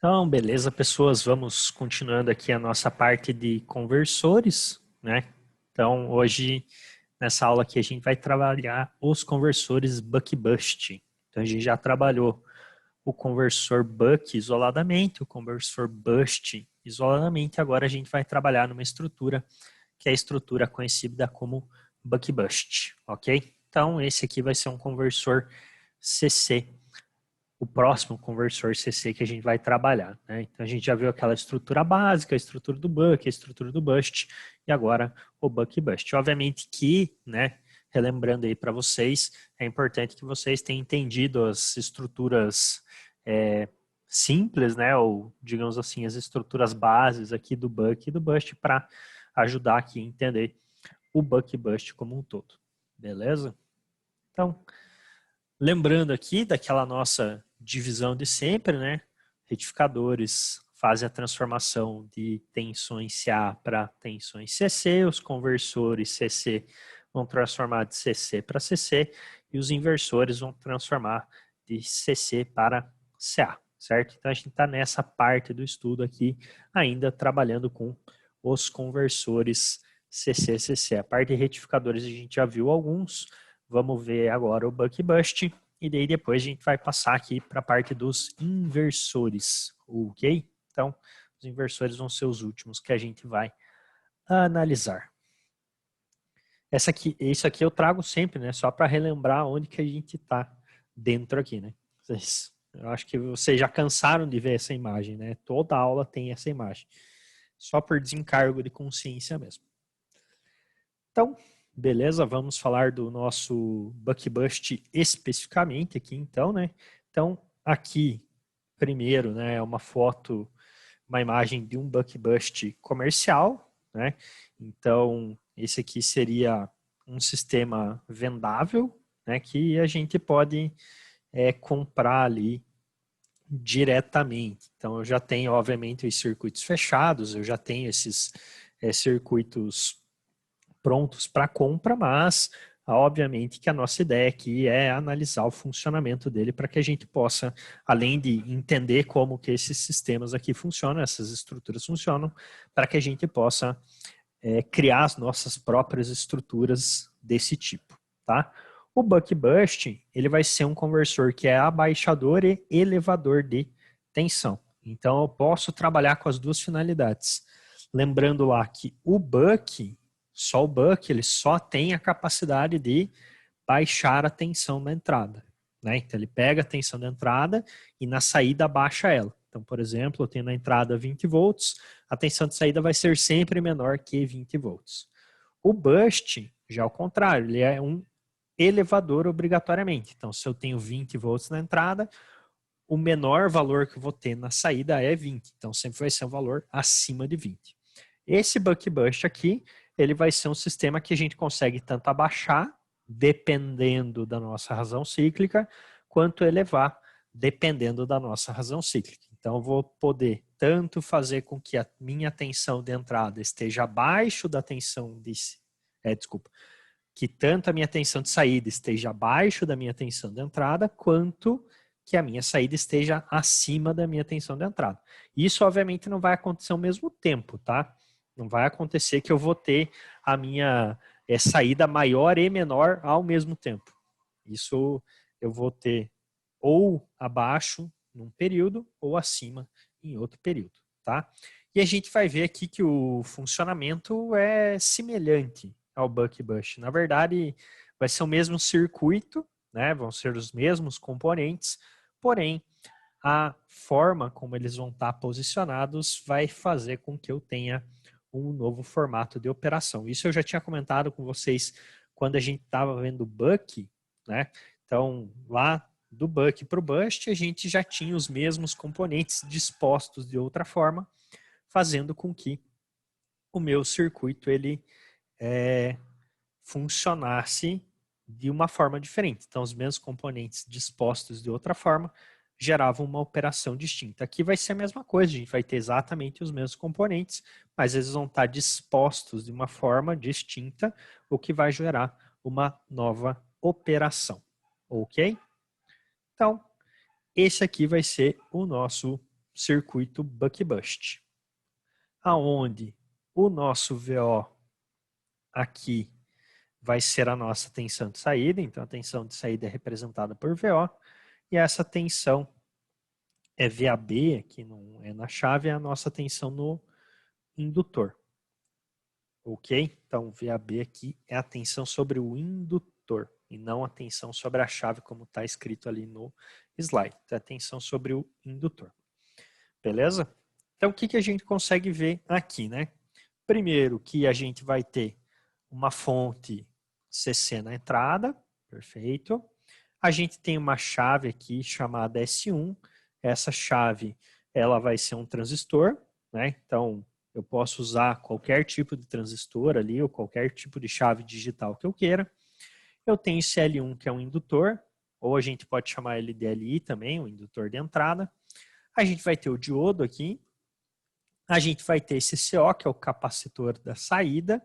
Então, beleza, pessoas, vamos continuando aqui a nossa parte de conversores, né? Então, hoje, nessa aula aqui, a gente vai trabalhar os conversores buck-bust. Então, a gente já trabalhou o conversor buck isoladamente, o conversor bust isoladamente, agora a gente vai trabalhar numa estrutura que é a estrutura conhecida como buck-bust, ok? Então, esse aqui vai ser um conversor CC, o próximo conversor CC que a gente vai trabalhar, né? Então a gente já viu aquela estrutura básica, a estrutura do buck, a estrutura do bust e agora o buck bust. Obviamente que, né, relembrando aí para vocês, é importante que vocês tenham entendido as estruturas simples, né, ou digamos assim, as estruturas bases aqui do buck e do bust para ajudar aqui a entender o buck bust como um todo. Beleza? Então, lembrando aqui daquela nossa divisão de sempre, né? Retificadores fazem a transformação de tensões CA para tensões CC, os conversores CC vão transformar de CC para CC e os inversores vão transformar de CC para CA, certo? Então a gente está nessa parte do estudo aqui ainda trabalhando com os conversores CC-CC. A parte de retificadores a gente já viu alguns. Vamos ver agora o buck bust e daí depois a gente vai passar aqui para a parte dos inversores, ok? Então, os inversores vão ser os últimos que a gente vai analisar. Isso aqui eu trago sempre, né? Só para relembrar onde que a gente está dentro aqui, né? Eu acho que vocês já cansaram de ver essa imagem, né? Toda aula tem essa imagem. Só por desencargo de consciência mesmo. Então, beleza, vamos falar do nosso buck bust especificamente aqui então, né? Então, aqui, primeiro, né, é uma foto, uma imagem de um buck bust comercial, né? Então, esse aqui seria um sistema vendável, né, que a gente pode comprar ali diretamente. Então, eu já tenho, obviamente, os circuitos fechados, eu já tenho esses circuitos prontos para compra, mas obviamente que a nossa ideia aqui é analisar o funcionamento dele para que a gente possa, além de entender como que esses sistemas aqui funcionam, essas estruturas funcionam, para que a gente possa criar as nossas próprias estruturas desse tipo, tá? O buck bust, ele vai ser um conversor que é abaixador e elevador de tensão. Então eu posso trabalhar com as duas finalidades. Lembrando lá que o buck, só o buck, ele só tem a capacidade de baixar a tensão da entrada, né? Então ele pega a tensão da entrada e na saída baixa ela. Então, por exemplo, eu tenho na entrada 20 volts, a tensão de saída vai ser sempre menor que 20 volts. O bust, já ao contrário, ele é um elevador obrigatoriamente. Então, se eu tenho 20 volts na entrada, o menor valor que eu vou ter na saída é 20. Então, sempre vai ser um valor acima de 20. Esse buck bust aqui, ele vai ser um sistema que a gente consegue tanto abaixar, dependendo da nossa razão cíclica, quanto elevar, dependendo da nossa razão cíclica. Então, eu vou poder tanto fazer com que a minha tensão de entrada esteja abaixo da tensão de... que tanto a minha tensão de saída esteja abaixo da minha tensão de entrada, quanto que a minha saída esteja acima da minha tensão de entrada. Isso, obviamente, não vai acontecer ao mesmo tempo, tá? Não vai acontecer que eu vou ter a minha saída maior e menor ao mesmo tempo. Isso eu vou ter ou abaixo num período ou acima em outro período, tá? E a gente vai ver aqui que o funcionamento é semelhante ao buck bust. Na verdade, vai ser o mesmo circuito, né? Vão ser os mesmos componentes, porém a forma como eles vão estar posicionados vai fazer com que eu tenha um novo formato de operação. Isso eu já tinha comentado com vocês quando a gente estava vendo o buck, né? Então, lá do buck para o bust, a gente já tinha os mesmos componentes dispostos de outra forma, fazendo com que o meu circuito ele funcionasse de uma forma diferente. Então, os mesmos componentes dispostos de outra forma geravam uma operação distinta. Aqui vai ser a mesma coisa, a gente vai ter exatamente os mesmos componentes, mas eles vão estar dispostos de uma forma distinta, o que vai gerar uma nova operação. Ok? Então, esse aqui vai ser o nosso circuito buck-bust, aonde o nosso VO aqui vai ser a nossa tensão de saída, então a tensão de saída é representada por VO, e essa tensão é VAB, aqui não é na chave, é a nossa tensão no indutor. Ok? Então, VAB aqui é a tensão sobre o indutor e não a tensão sobre a chave, como está escrito ali no slide. Então, é a tensão sobre o indutor. Beleza? Então, o que a gente consegue ver aqui, né? Primeiro, que a gente vai ter uma fonte CC na entrada, perfeito. A gente tem uma chave aqui chamada S1. Essa chave, ela vai ser um transistor, né? Então, eu posso usar qualquer tipo de transistor ali, ou qualquer tipo de chave digital que eu queira. Eu tenho esse L1, que é um indutor, ou a gente pode chamar ele de LI também, um indutor de entrada. A gente vai ter o diodo aqui. A gente vai ter esse CO, que é o capacitor da saída.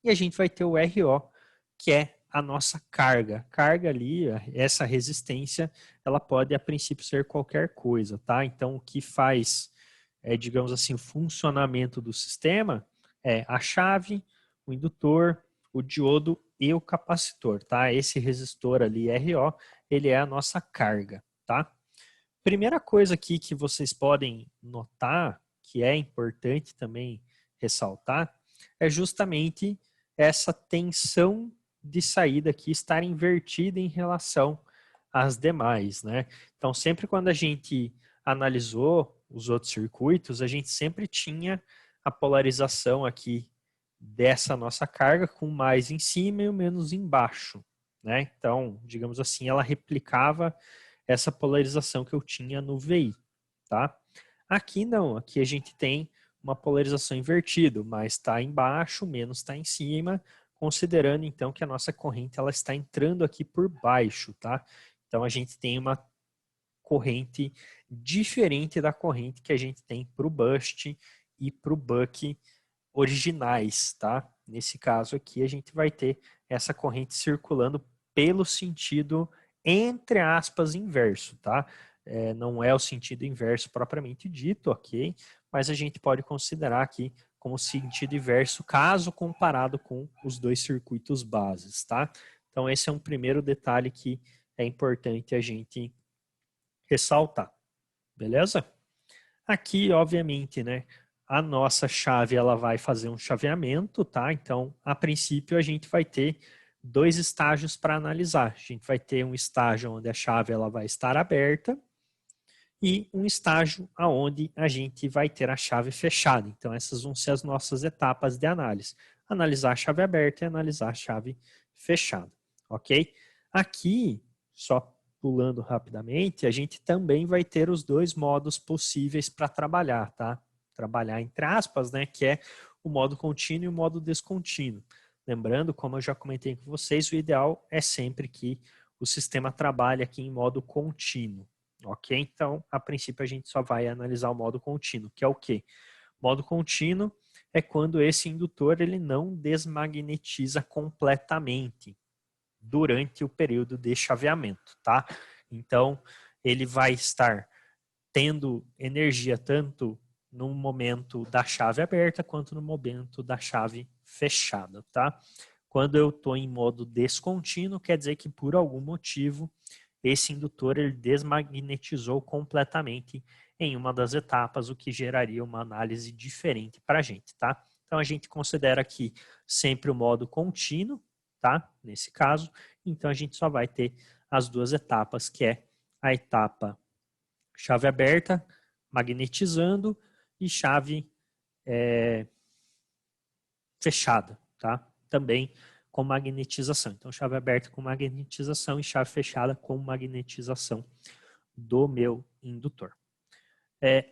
E a gente vai ter o RO, que é a nossa carga. Carga ali, essa resistência, ela pode a princípio ser qualquer coisa, tá? Então, o que faz, digamos assim, o funcionamento do sistema é a chave, o indutor, o diodo e o capacitor, tá? Esse resistor ali, RO, ele é a nossa carga, tá? Primeira coisa aqui que vocês podem notar, que é importante também ressaltar, é justamente essa tensão de saída aqui estar invertida em relação às demais, né? Então, sempre quando a gente analisou os outros circuitos, a gente sempre tinha a polarização aqui dessa nossa carga com mais em cima e o menos embaixo, né? Então, digamos assim, ela replicava essa polarização que eu tinha no VI, tá? Aqui não, aqui a gente tem uma polarização invertida, mais está embaixo, menos está em cima, considerando então que a nossa corrente ela está entrando aqui por baixo, tá? Então a gente tem uma corrente diferente da corrente que a gente tem para o bust e para o buck originais, tá? Nesse caso aqui a gente vai ter essa corrente circulando pelo sentido, entre aspas, inverso, tá? Não é o sentido inverso propriamente dito, ok? Mas a gente pode considerar aqui como sentido inverso, caso comparado com os dois circuitos bases, tá? Então esse é um primeiro detalhe que é importante a gente ressaltar, beleza? Aqui, obviamente, né, a nossa chave ela vai fazer um chaveamento, tá? Então, a princípio, a gente vai ter dois estágios para analisar. A gente vai ter um estágio onde a chave ela vai estar aberta e um estágio onde a gente vai ter a chave fechada. Então, essas vão ser as nossas etapas de análise. Analisar a chave aberta e analisar a chave fechada, ok? Aqui, só pulando rapidamente, a gente também vai ter os dois modos possíveis para trabalhar, tá? Trabalhar entre aspas, né? Que é o modo contínuo e o modo descontínuo. Lembrando, como eu já comentei com vocês, o ideal é sempre que o sistema trabalhe aqui em modo contínuo, ok? Então, a princípio, a gente só vai analisar o modo contínuo, que é o quê? Modo contínuo é quando esse indutor ele não desmagnetiza completamente durante o período de chaveamento, tá? Então, ele vai estar tendo energia tanto no momento da chave aberta quanto no momento da chave fechada, tá? Quando eu estou em modo descontínuo, quer dizer que por algum motivo esse indutor ele desmagnetizou completamente em uma das etapas, o que geraria uma análise diferente para a gente, tá? Então a gente considera aqui sempre o modo contínuo, tá? Nesse caso, então a gente só vai ter as duas etapas, que é a etapa chave aberta, magnetizando, e chave fechada, tá? Também com magnetização. Então, chave aberta com magnetização e chave fechada com magnetização do meu indutor.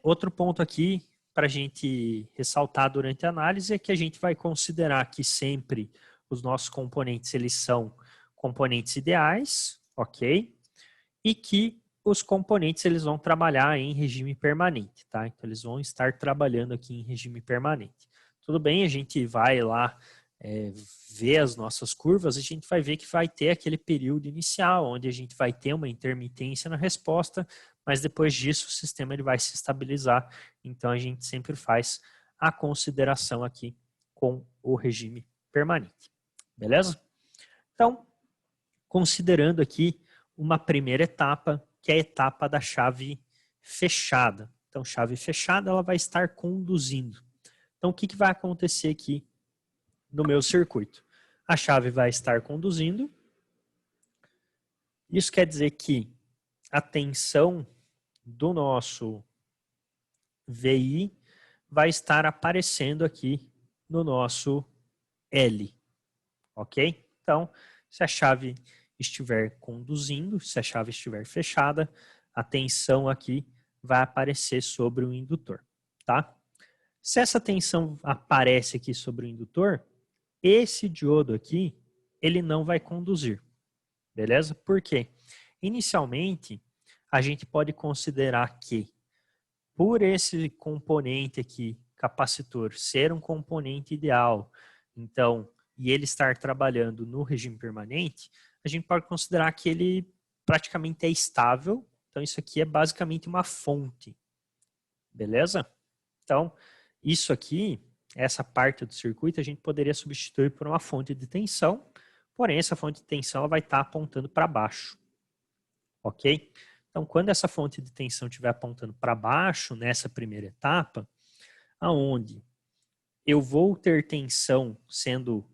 Outro ponto aqui para a gente ressaltar durante a análise é que a gente vai considerar que sempre os nossos componentes eles são componentes ideais, ok? E que os componentes eles vão trabalhar em regime permanente, tá? Então eles vão estar trabalhando aqui em regime permanente. Tudo bem, a gente vai lá ver as nossas curvas, a gente vai ver que vai ter aquele período inicial, onde a gente vai ter uma intermitência na resposta, mas depois disso o sistema ele vai se estabilizar, então a gente sempre faz a consideração aqui com o regime permanente, beleza? Então, considerando aqui uma primeira etapa, que é a etapa da chave fechada. Então, chave fechada, ela vai estar conduzindo. Então, o que vai acontecer aqui no meu circuito? A chave vai estar conduzindo. Isso quer dizer que a tensão do nosso VI vai estar aparecendo aqui no nosso L, ok? Então, se a chave estiver conduzindo, se a chave estiver fechada, a tensão aqui vai aparecer sobre o indutor, tá? Se essa tensão aparece aqui sobre o indutor, esse diodo aqui, ele não vai conduzir, beleza? Por quê? Inicialmente, a gente pode considerar que, por esse componente aqui, capacitor, ser um componente ideal, então, e ele estar trabalhando no regime permanente, a gente pode considerar que ele praticamente é estável. Então, isso aqui é basicamente uma fonte, beleza? Então, isso aqui, essa parte do circuito, a gente poderia substituir por uma fonte de tensão, porém, essa fonte de tensão ela vai estar apontando para baixo, ok? Então, quando essa fonte de tensão estiver apontando para baixo, nessa primeira etapa, aonde eu vou ter tensão sendo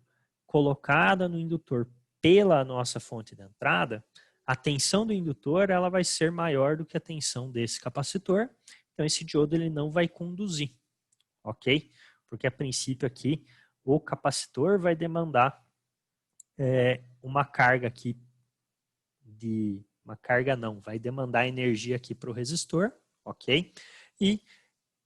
colocada no indutor pela nossa fonte de entrada, a tensão do indutor ela vai ser maior do que a tensão desse capacitor, então esse diodo ele não vai conduzir, ok? Porque a princípio aqui o capacitor vai demandar uma carga aqui uma carga não, vai demandar energia aqui para o resistor, ok? E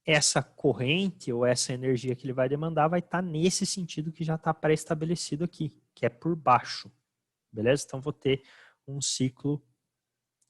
essa corrente ou essa energia que ele vai demandar vai estar nesse sentido que já está pré-estabelecido aqui, que é por baixo, beleza? Então vou ter um ciclo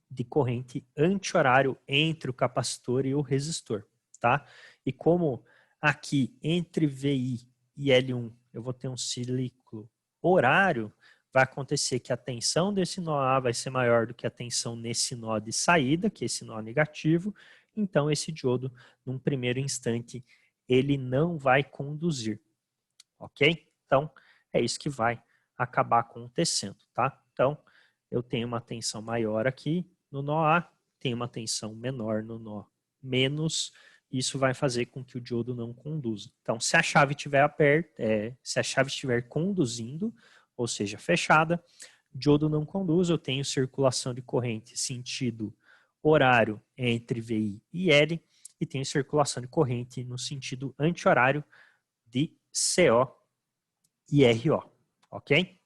de corrente anti-horário entre o capacitor e o resistor, tá? E como aqui entre VI e L1 eu vou ter um ciclo horário, vai acontecer que a tensão desse nó A vai ser maior do que a tensão nesse nó de saída, que é esse nó negativo, então esse diodo, num primeiro instante, ele não vai conduzir, ok? Então, é isso que vai acabar acontecendo, tá? Então, eu tenho uma tensão maior aqui no nó A, tenho uma tensão menor no nó menos, isso vai fazer com que o diodo não conduza. Então, se a chave estiver aberta, se a chave estiver conduzindo, ou seja, fechada, o diodo não conduz, eu tenho circulação de corrente sentido horário entre VI e L, e tenho circulação de corrente no sentido anti-horário de CO e RO, ok?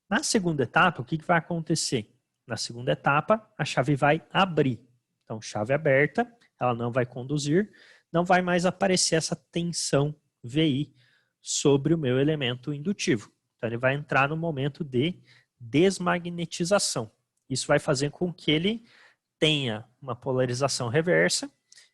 Na segunda etapa, o que vai acontecer? Na segunda etapa, a chave vai abrir. Então, chave aberta, ela não vai conduzir, não vai mais aparecer essa tensão VI sobre o meu elemento indutivo. Então, ele vai entrar no momento de desmagnetização. Isso vai fazer com que ele tenha uma polarização reversa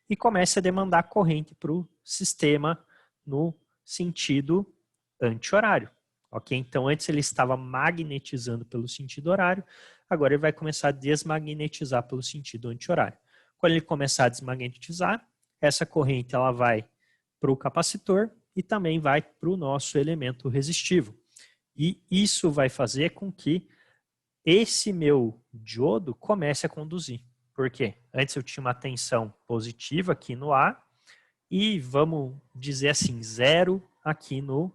e comece a demandar corrente para o sistema no sentido anti-horário. Ok? Então, antes ele estava magnetizando pelo sentido horário, agora ele vai começar a desmagnetizar pelo sentido anti-horário. Quando ele começar a desmagnetizar, essa corrente ela vai para o capacitor e também vai para o nosso elemento resistivo. E isso vai fazer com que esse meu diodo comece a conduzir. Por quê? Antes eu tinha uma tensão positiva aqui no A e, vamos dizer assim, zero aqui no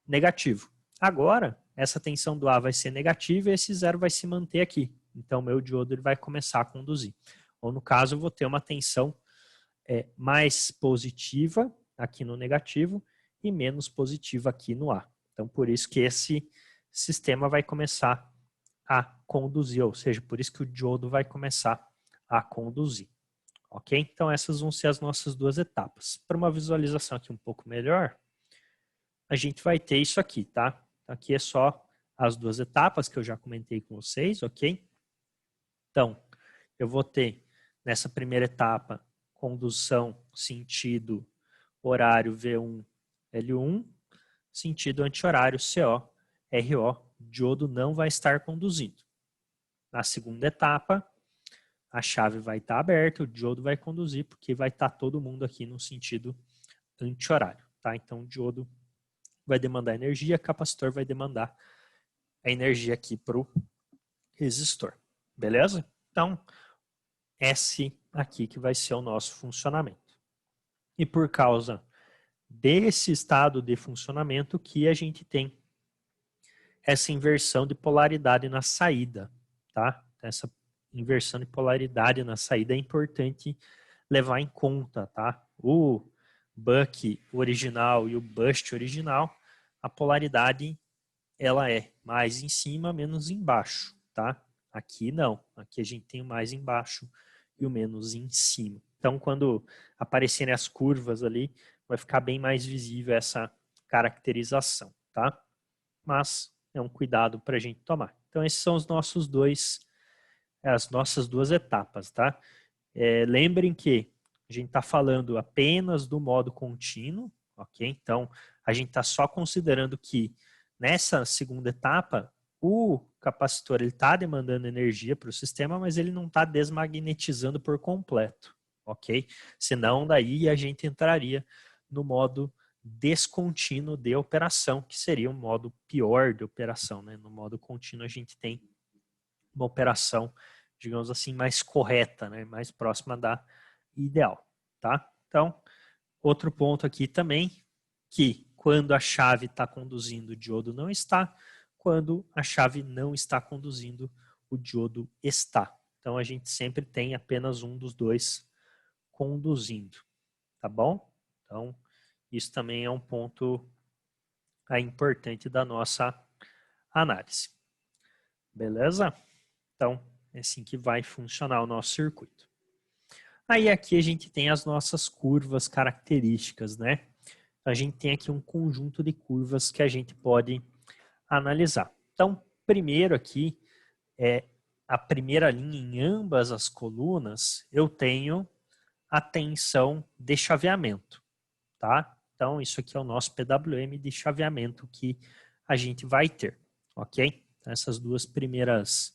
negativo. Agora, essa tensão do A vai ser negativa e esse zero vai se manter aqui. Então, meu diodo ele vai começar a conduzir. Ou, no caso, eu vou ter uma tensão mais positiva aqui no negativo e menos positiva aqui no A. Então, por isso que esse sistema vai começar a conduzir, ou seja, por isso que o diodo vai começar a conduzir. Ok? Então, essas vão ser as nossas duas etapas. Para uma visualização aqui um pouco melhor, a gente vai ter isso aqui, tá? Aqui é só as duas etapas que eu já comentei com vocês, ok? Então, eu vou ter nessa primeira etapa condução sentido horário V1, L1, sentido anti-horário CO, RO, diodo não vai estar conduzindo. Na segunda etapa, a chave vai estar aberta, o diodo vai conduzir, porque vai estar todo mundo aqui no sentido anti-horário, tá? Então, o diodo vai demandar energia, o capacitor vai demandar a energia aqui para o resistor, beleza? Então, esse aqui que vai ser o nosso funcionamento. E por causa desse estado de funcionamento que a gente tem essa inversão de polaridade na saída, tá? Essa inversão de polaridade na saída é importante levar em conta, tá? O buck original e o bust original, a polaridade ela é mais em cima, menos embaixo, tá? Aqui não, aqui a gente tem o mais embaixo e o menos em cima. Então, quando aparecerem as curvas ali, vai ficar bem mais visível essa caracterização, tá? Mas é um cuidado para a gente tomar. Então, esses são os nossos as nossas duas etapas, tá? Lembrem que a gente está falando apenas do modo contínuo, ok? Então, a gente está só considerando que nessa segunda etapa, o capacitor está demandando energia para o sistema, mas ele não está desmagnetizando por completo, ok? Senão, daí a gente entraria no modo descontínuo de operação, que seria um modo pior de operação, né? No modo contínuo a gente tem uma operação, digamos assim, mais correta, né? Mais próxima da ideal, tá? Então, outro ponto aqui também, que quando a chave está conduzindo, o diodo não está, quando a chave não está conduzindo, o diodo está. Então, a gente sempre tem apenas um dos dois conduzindo, tá bom? Então, isso também é um ponto importante da nossa análise. Beleza? Então, é assim que vai funcionar o nosso circuito. Aí aqui a gente tem as nossas curvas características, né? A gente tem aqui um conjunto de curvas que a gente pode analisar. Então, primeiro aqui, a primeira linha em ambas as colunas, eu tenho a tensão de chaveamento, tá? Então, isso aqui é o nosso PWM de chaveamento que a gente vai ter, ok? Essas duas primeiras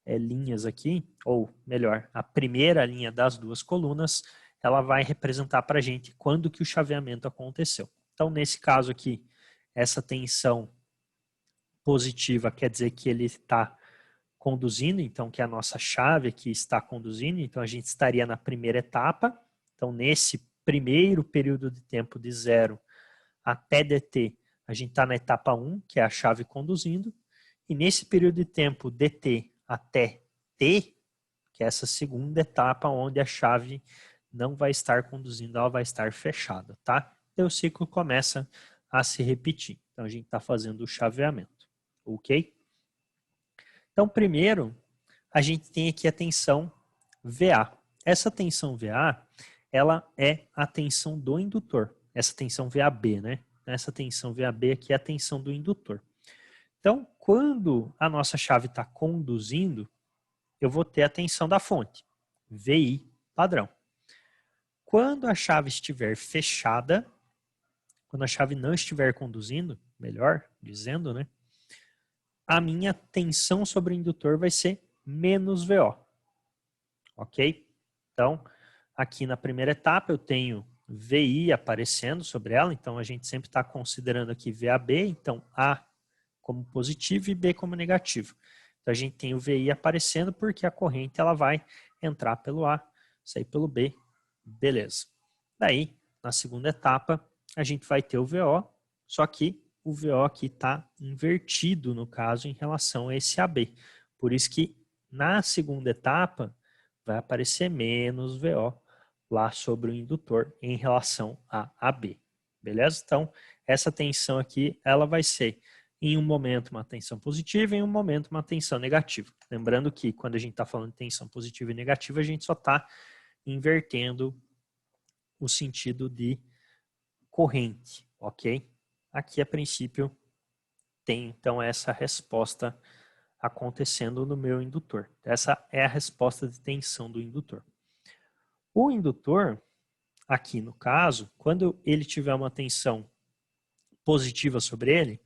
linhas aqui, ou melhor, a primeira linha das duas colunas, ela vai representar para a gente quando que o chaveamento aconteceu. Então, nesse caso aqui, essa tensão positiva quer dizer que ele está conduzindo, então que a nossa chave aqui está conduzindo, então a gente estaria na primeira etapa. Então, nesse primeiro período de tempo de 0 até dt, a gente está na etapa 1, que é a chave conduzindo, e nesse período de tempo dt até t, que é essa segunda etapa onde a chave não vai estar conduzindo, ela vai estar fechada, tá? Então o ciclo começa a se repetir. Então a gente está fazendo o chaveamento, ok? Então primeiro a gente tem aqui a tensão VA. Essa tensão VA, ela é a tensão do indutor. Essa tensão VAB, né? Essa tensão VAB aqui é a tensão do indutor. Então, quando a nossa chave está conduzindo, eu vou ter a tensão da fonte, VI padrão. Quando a chave estiver fechada, quando a chave não estiver conduzindo, melhor dizendo, né? A minha tensão sobre o indutor vai ser menos VO. Ok? Então, aqui na primeira etapa eu tenho VI aparecendo sobre ela, então a gente sempre está considerando aqui VAB, então A como positivo e B como negativo. Então a gente tem o VI aparecendo porque a corrente ela vai entrar pelo A, sair pelo B, beleza. Daí, na segunda etapa, a gente vai ter o VO, só que o VO aqui está invertido, no caso, em relação a esse AB. Por isso que na segunda etapa vai aparecer menos VO lá sobre o indutor em relação a AB. Beleza? Então, essa tensão aqui, ela vai ser em um momento uma tensão positiva e em um momento uma tensão negativa. Lembrando que quando a gente está falando de tensão positiva e negativa, a gente só está invertendo o sentido de corrente, ok? Aqui, a princípio, tem então essa resposta acontecendo no meu indutor. Essa é a resposta de tensão do indutor. O indutor, aqui no caso, quando ele tiver uma tensão positiva sobre ele,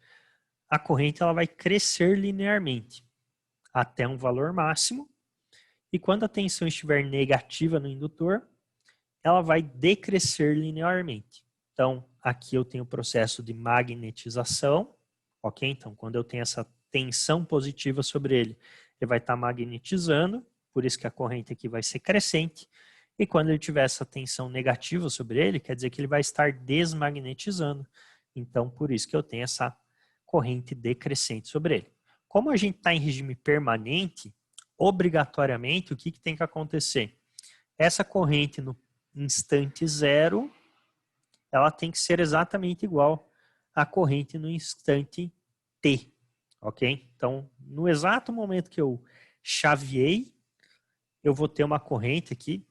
a corrente ela vai crescer linearmente até um valor máximo, E quando a tensão estiver negativa no indutor, ela vai decrescer linearmente. Então, aqui eu tenho o processo de magnetização, ok? Então, quando eu tenho essa tensão positiva sobre ele, ele vai estar magnetizando, por isso que a corrente aqui vai ser crescente. E quando ele tiver essa tensão negativa sobre ele, quer dizer que ele vai estar desmagnetizando. Então, por isso que eu tenho essa corrente decrescente sobre ele. Como a gente está em regime permanente, obrigatoriamente, o que tem que acontecer? Essa corrente no instante zero, ela tem que ser exatamente igual à corrente no instante t, ok? Então, no exato momento que eu chaveei, eu vou ter uma corrente aqui,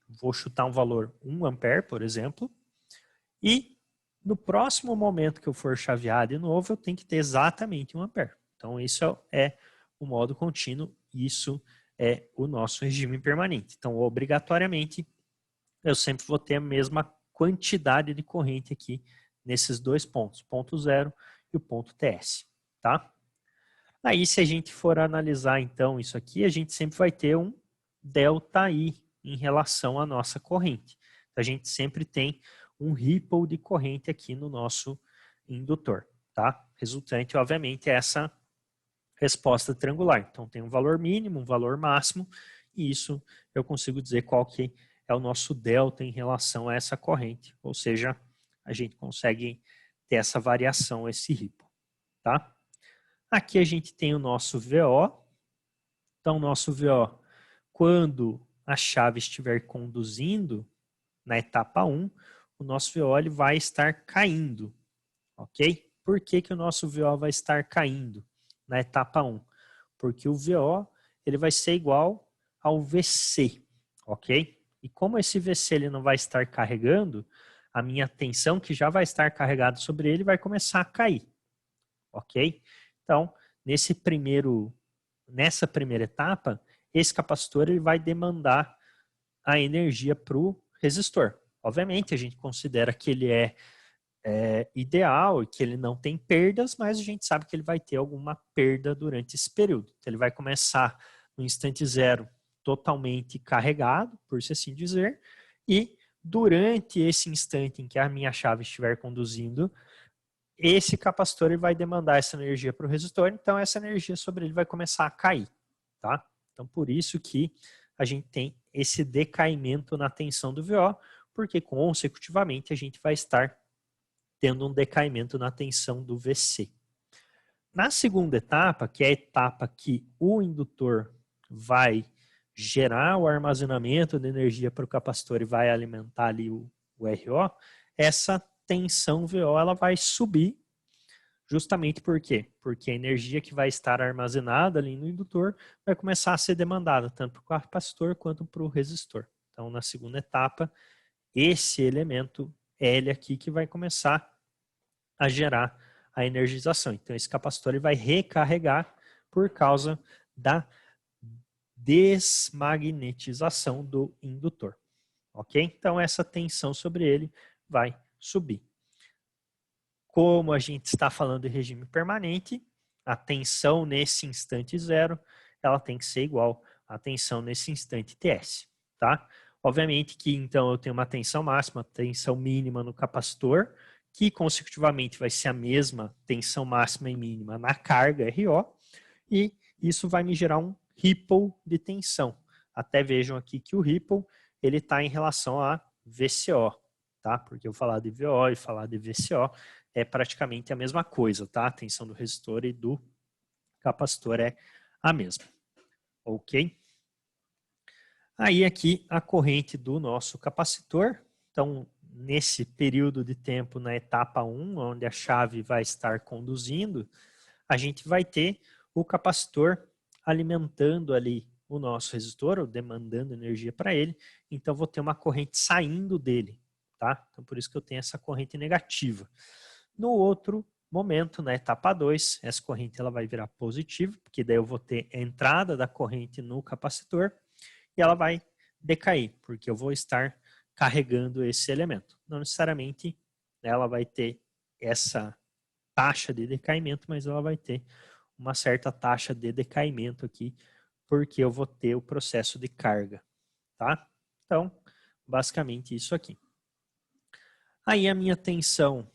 vou chutar um valor 1 ampere, por exemplo, e no próximo momento que eu for chavear de novo, eu tenho que ter exatamente 1 ampere. Então, isso é o modo contínuo, isso é o nosso regime permanente. Então, obrigatoriamente, eu sempre vou ter a mesma quantidade de corrente aqui nesses dois pontos, ponto zero e o ponto TS, tá? Aí, se a gente for analisar, então, isso aqui, a gente sempre vai ter um ΔI em relação à nossa corrente. A gente sempre tem um ripple de corrente aqui no nosso indutor, tá? Resultante, obviamente, é essa resposta triangular. Então, tem um valor mínimo, um valor máximo, e isso eu consigo dizer qual que é o nosso delta em relação a essa corrente. Ou seja, a gente consegue ter essa variação, esse ripple, tá? Aqui a gente tem o nosso VO. Então, o nosso VO, quando a chave estiver conduzindo na etapa 1, o nosso VO ele vai estar caindo, ok? Por que que o nosso VO vai estar caindo na etapa 1? Porque o VO ele vai ser igual ao VC, ok? E como esse VC ele não vai estar carregando, a minha tensão que já vai estar carregada sobre ele vai começar a cair, ok? Então, nessa primeira etapa, esse capacitor ele vai demandar a energia para o resistor. Obviamente, a gente considera que ele é ideal e que ele não tem perdas, mas a gente sabe que ele vai ter alguma perda durante esse período. Então, ele vai começar no instante zero totalmente carregado, por se assim dizer, e durante esse instante em que a minha chave estiver conduzindo, esse capacitor ele vai demandar essa energia para o resistor, então essa energia sobre ele vai começar a cair, tá? Então, por isso que a gente tem esse decaimento na tensão do VO, porque consecutivamente a gente vai estar tendo um decaimento na tensão do VC. Na segunda etapa, que é a etapa que o indutor vai gerar o armazenamento de energia para o capacitor e vai alimentar ali o RO, essa tensão VO ela vai subir, justamente por quê? Porque a energia que vai estar armazenada ali no indutor vai começar a ser demandada tanto para o capacitor quanto para o resistor. Então, na segunda etapa, esse elemento L aqui que vai começar a gerar a energização. Então, esse capacitor ele vai recarregar por causa da desmagnetização do indutor. Ok? Então, essa tensão sobre ele vai subir. Como a gente está falando de regime permanente, a tensão nesse instante zero, ela tem que ser igual à tensão nesse instante TS, tá? Obviamente que, então, eu tenho uma tensão máxima, tensão mínima no capacitor, que consecutivamente vai ser a mesma tensão máxima e mínima na carga RO, e isso vai me gerar um ripple de tensão. Até vejam aqui que o ripple ele está em relação a VCO, tá? Porque eu falar de VO e falar de VCO é praticamente a mesma coisa, tá? A tensão do resistor e do capacitor é a mesma, ok? Aí aqui a corrente do nosso capacitor, então nesse período de tempo na etapa 1, onde a chave vai estar conduzindo, a gente vai ter o capacitor alimentando ali o nosso resistor, ou demandando energia para ele, então vou ter uma corrente saindo dele, tá? Então por isso que eu tenho essa corrente negativa. No outro momento, na etapa 2, essa corrente ela vai virar positiva, porque daí eu vou ter a entrada da corrente no capacitor, e ela vai decair, porque eu vou estar carregando esse elemento. Não necessariamente ela vai ter essa taxa de decaimento, mas ela vai ter uma certa taxa de decaimento aqui porque eu vou ter o processo de carga, tá? Então, basicamente isso aqui. Aí a minha tensão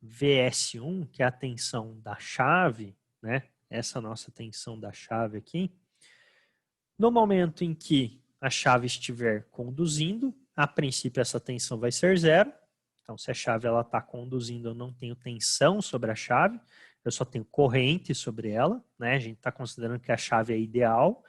VS1, que é a tensão da chave, né? Essa nossa tensão da chave aqui. No momento em que a chave estiver conduzindo, a princípio essa tensão vai ser zero. Então, se a chave está conduzindo, eu não tenho tensão sobre a chave, eu só tenho corrente sobre ela, né? A gente está considerando que a chave é ideal,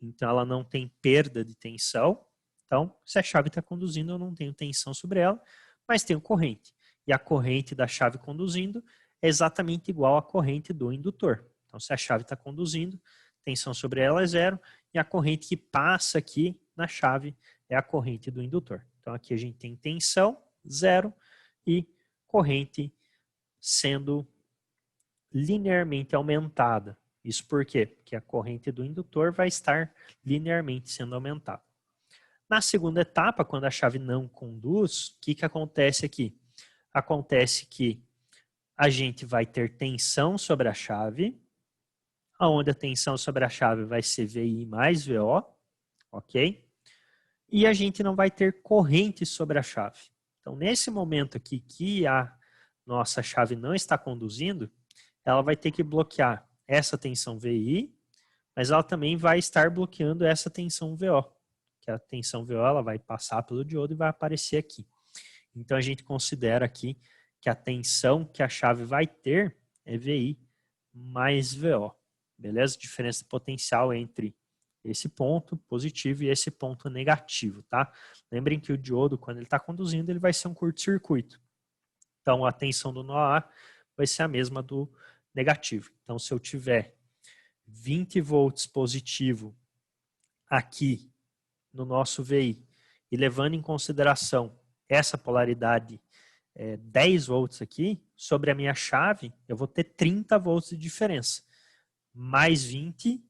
então ela não tem perda de tensão. Então, se a chave está conduzindo, eu não tenho tensão sobre ela, mas tenho corrente. E a corrente da chave conduzindo é exatamente igual à corrente do indutor. Então, se a chave está conduzindo, tensão sobre ela é zero, e a corrente que passa aqui na chave é a corrente do indutor. Então, aqui a gente tem tensão, zero, e corrente sendo linearmente aumentada. Isso por quê? Porque a corrente do indutor vai estar linearmente sendo aumentada. Na segunda etapa, quando a chave não conduz, o que acontece aqui? Acontece que a gente vai ter tensão sobre a chave, onde a tensão sobre a chave vai ser VI mais VO, ok? E a gente não vai ter corrente sobre a chave. Então, nesse momento aqui que a nossa chave não está conduzindo, ela vai ter que bloquear essa tensão VI, mas ela também vai estar bloqueando essa tensão VO, que a tensão VO ela vai passar pelo diodo e vai aparecer aqui. Então, a gente considera aqui que a tensão que a chave vai ter é VI mais VO. Beleza? Diferença de potencial entre esse ponto positivo e esse ponto negativo, tá? Lembrem que o diodo, quando ele está conduzindo, ele vai ser um curto-circuito. Então, a tensão do nó A vai ser a mesma do negativo. Então, se eu tiver 20 volts positivo aqui no nosso VI e levando em consideração essa polaridade 10 volts aqui, sobre a minha chave, eu vou ter 30 volts de diferença. Mais 20,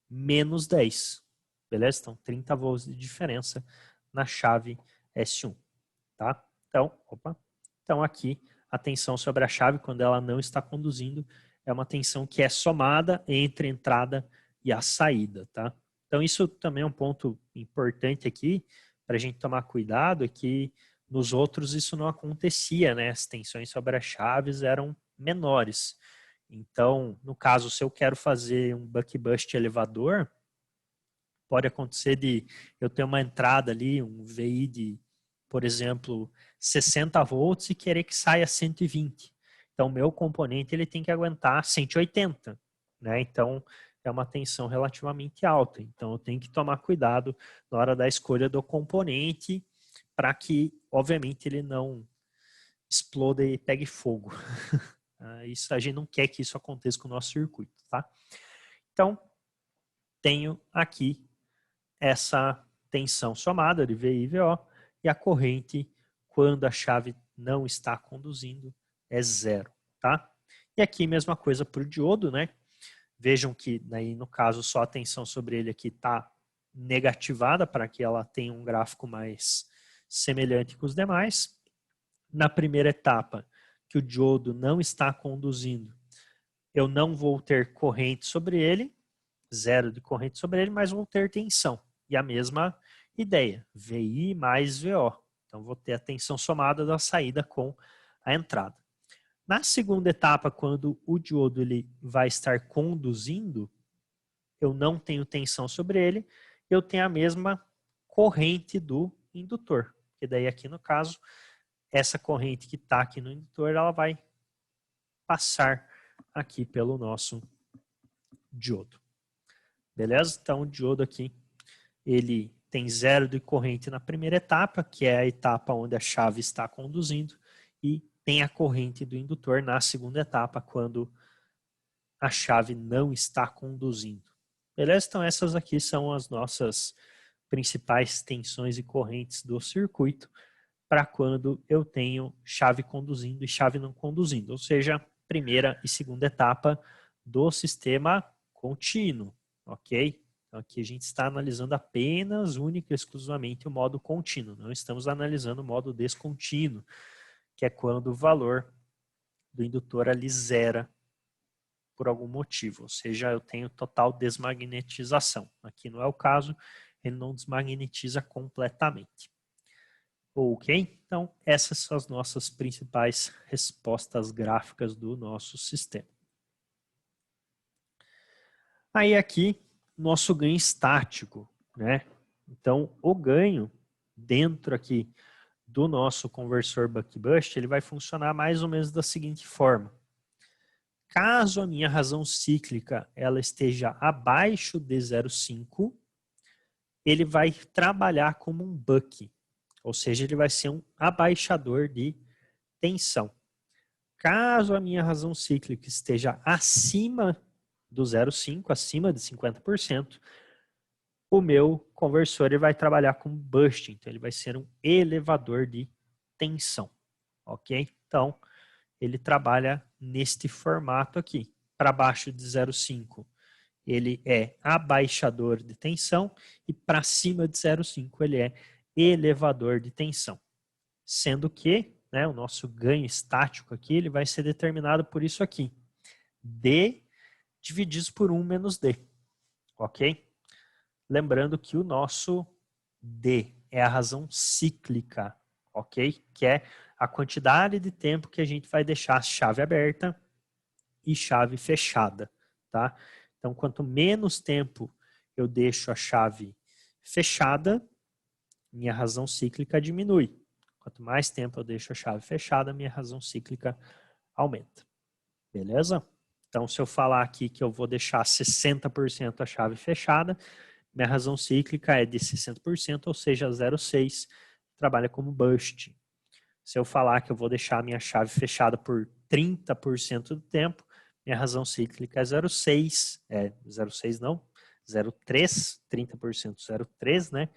menos 10. Beleza? Então, 30 volts de diferença na chave S1. Tá? Então, aqui, a tensão sobre a chave, quando ela não está conduzindo, é uma tensão que é somada entre a entrada e a saída. Tá? Então, isso também é um ponto importante aqui, para a gente tomar cuidado, é que nos outros isso não acontecia, né? As tensões sobre as chaves eram menores. Então, no caso, se eu quero fazer um buck-bust elevador, pode acontecer de eu ter uma entrada ali, um VI de, por exemplo, 60 volts e querer que saia 120. Então, o meu componente ele tem que aguentar 180, né? Então, é uma tensão relativamente alta. Então, eu tenho que tomar cuidado na hora da escolha do componente para que, obviamente, ele não exploda e pegue fogo. Isso, a gente não quer que isso aconteça com o nosso circuito, tá? Então, tenho aqui essa tensão somada de VI e VO e a corrente, quando a chave não está conduzindo, é zero, tá? E aqui, mesma coisa para o diodo, né? Vejam que, aí, no caso, só a tensão sobre ele aqui está negativada para que ela tenha um gráfico mais semelhante com os demais. Na primeira etapa, que o diodo não está conduzindo, eu não vou ter corrente sobre ele, zero de corrente sobre ele, mas vou ter tensão. E a mesma ideia, VI mais VO. Então, vou ter a tensão somada da saída com a entrada. Na segunda etapa, quando o diodo ele vai estar conduzindo, eu não tenho tensão sobre ele, eu tenho a mesma corrente do indutor. Que daí aqui no caso, essa corrente que está aqui no indutor, ela vai passar aqui pelo nosso diodo. Beleza? Então o diodo aqui, ele tem zero de corrente na primeira etapa, que é a etapa onde a chave está conduzindo, e tem a corrente do indutor na segunda etapa, quando a chave não está conduzindo. Beleza? Então essas aqui são as nossas principais tensões e correntes do circuito para quando eu tenho chave conduzindo e chave não conduzindo, ou seja, primeira e segunda etapa do sistema contínuo, ok? Então aqui a gente está analisando apenas, única e exclusivamente o modo contínuo, não estamos analisando o modo descontínuo, que é quando o valor do indutor ali zera por algum motivo, ou seja, eu tenho total desmagnetização. Aqui não é o caso, ele não desmagnetiza completamente. Ok? Então, essas são as nossas principais respostas gráficas do nosso sistema. Aí aqui, nosso ganho estático, né? Então, o ganho dentro aqui do nosso conversor buck-bust, ele vai funcionar mais ou menos da seguinte forma. Caso a minha razão cíclica ela esteja abaixo de 0,5, ele vai trabalhar como um buck, ou seja, ele vai ser um abaixador de tensão. Caso a minha razão cíclica esteja acima do 0,5, acima de 50%, o meu conversor ele vai trabalhar com bust, então ele vai ser um elevador de tensão, ok? Então, ele trabalha neste formato aqui. Para baixo de 0,5, ele é abaixador de tensão e para cima de 0,5 ele é elevador de tensão. Sendo que, né, o nosso ganho estático aqui, ele vai ser determinado por isso aqui. D divididos por 1 menos D, ok? Lembrando que o nosso D é a razão cíclica, ok? Que é a quantidade de tempo que a gente vai deixar a chave aberta e chave fechada, tá? Então, quanto menos tempo eu deixo a chave fechada, minha razão cíclica diminui. Quanto mais tempo eu deixo a chave fechada, minha razão cíclica aumenta. Beleza? Então, se eu falar aqui que eu vou deixar 60% a chave fechada, minha razão cíclica é de 60%, ou seja, 0,6, trabalha como bust. Se eu falar que eu vou deixar a minha chave fechada por 30% do tempo, minha razão cíclica é 0,6, 0,6 não, 0,3, 30%, 0,3, né?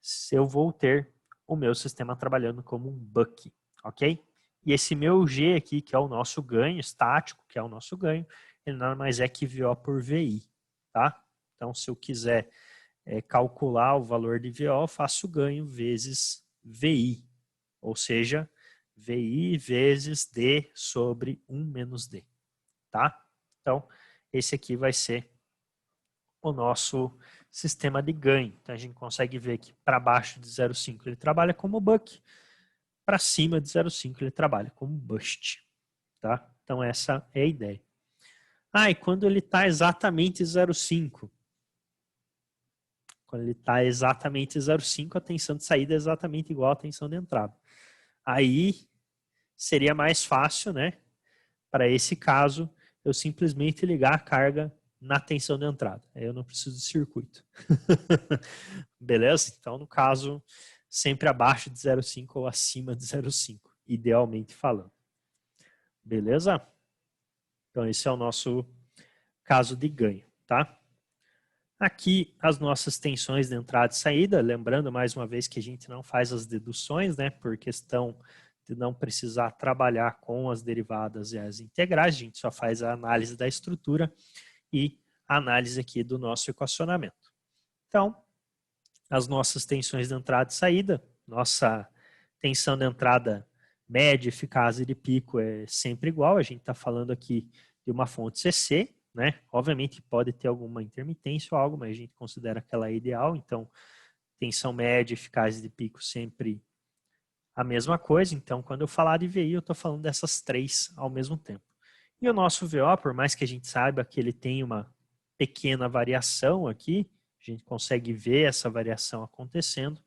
Se eu vou ter o meu sistema trabalhando como um buck, ok? E esse meu G aqui, que é o nosso ganho estático, que é o nosso ganho, ele nada mais é que VO por VI, tá? Então, se eu quiser calcular o valor de VO, eu faço ganho vezes VI, ou seja, VI vezes D sobre 1 menos D, tá? Então, esse aqui vai ser o nosso sistema de ganho. Então, a gente consegue ver que para baixo de 0,5 ele trabalha como buck, para cima de 0,5 ele trabalha como bust, tá? Então, essa é a ideia. E quando ele está exatamente 0,5? Quando ele está exatamente 0,5, a tensão de saída é exatamente igual à tensão de entrada. Aí seria mais fácil, né? Para esse caso, eu simplesmente ligar a carga na tensão de entrada. Aí eu não preciso de circuito. Beleza? Então, no caso, sempre abaixo de 0,5 ou acima de 0,5, idealmente falando. Beleza? Então, esse é o nosso caso de ganho, tá? Aqui, as nossas tensões de entrada e saída, lembrando mais uma vez que a gente não faz as deduções, né, por questão de não precisar trabalhar com as derivadas e as integrais, a gente só faz a análise da estrutura e a análise aqui do nosso equacionamento. Então, as nossas tensões de entrada e saída, nossa tensão de entrada média, eficaz e de pico é sempre igual, a gente está falando aqui de uma fonte CC, né? Obviamente pode ter alguma intermitência ou algo, mas a gente considera que ela é ideal, então tensão média, eficaz e de pico sempre a mesma coisa. Então, quando eu falar de VI, eu estou falando dessas três ao mesmo tempo. E o nosso VO, por mais que a gente saiba que ele tem uma pequena variação aqui, a gente consegue ver essa variação acontecendo,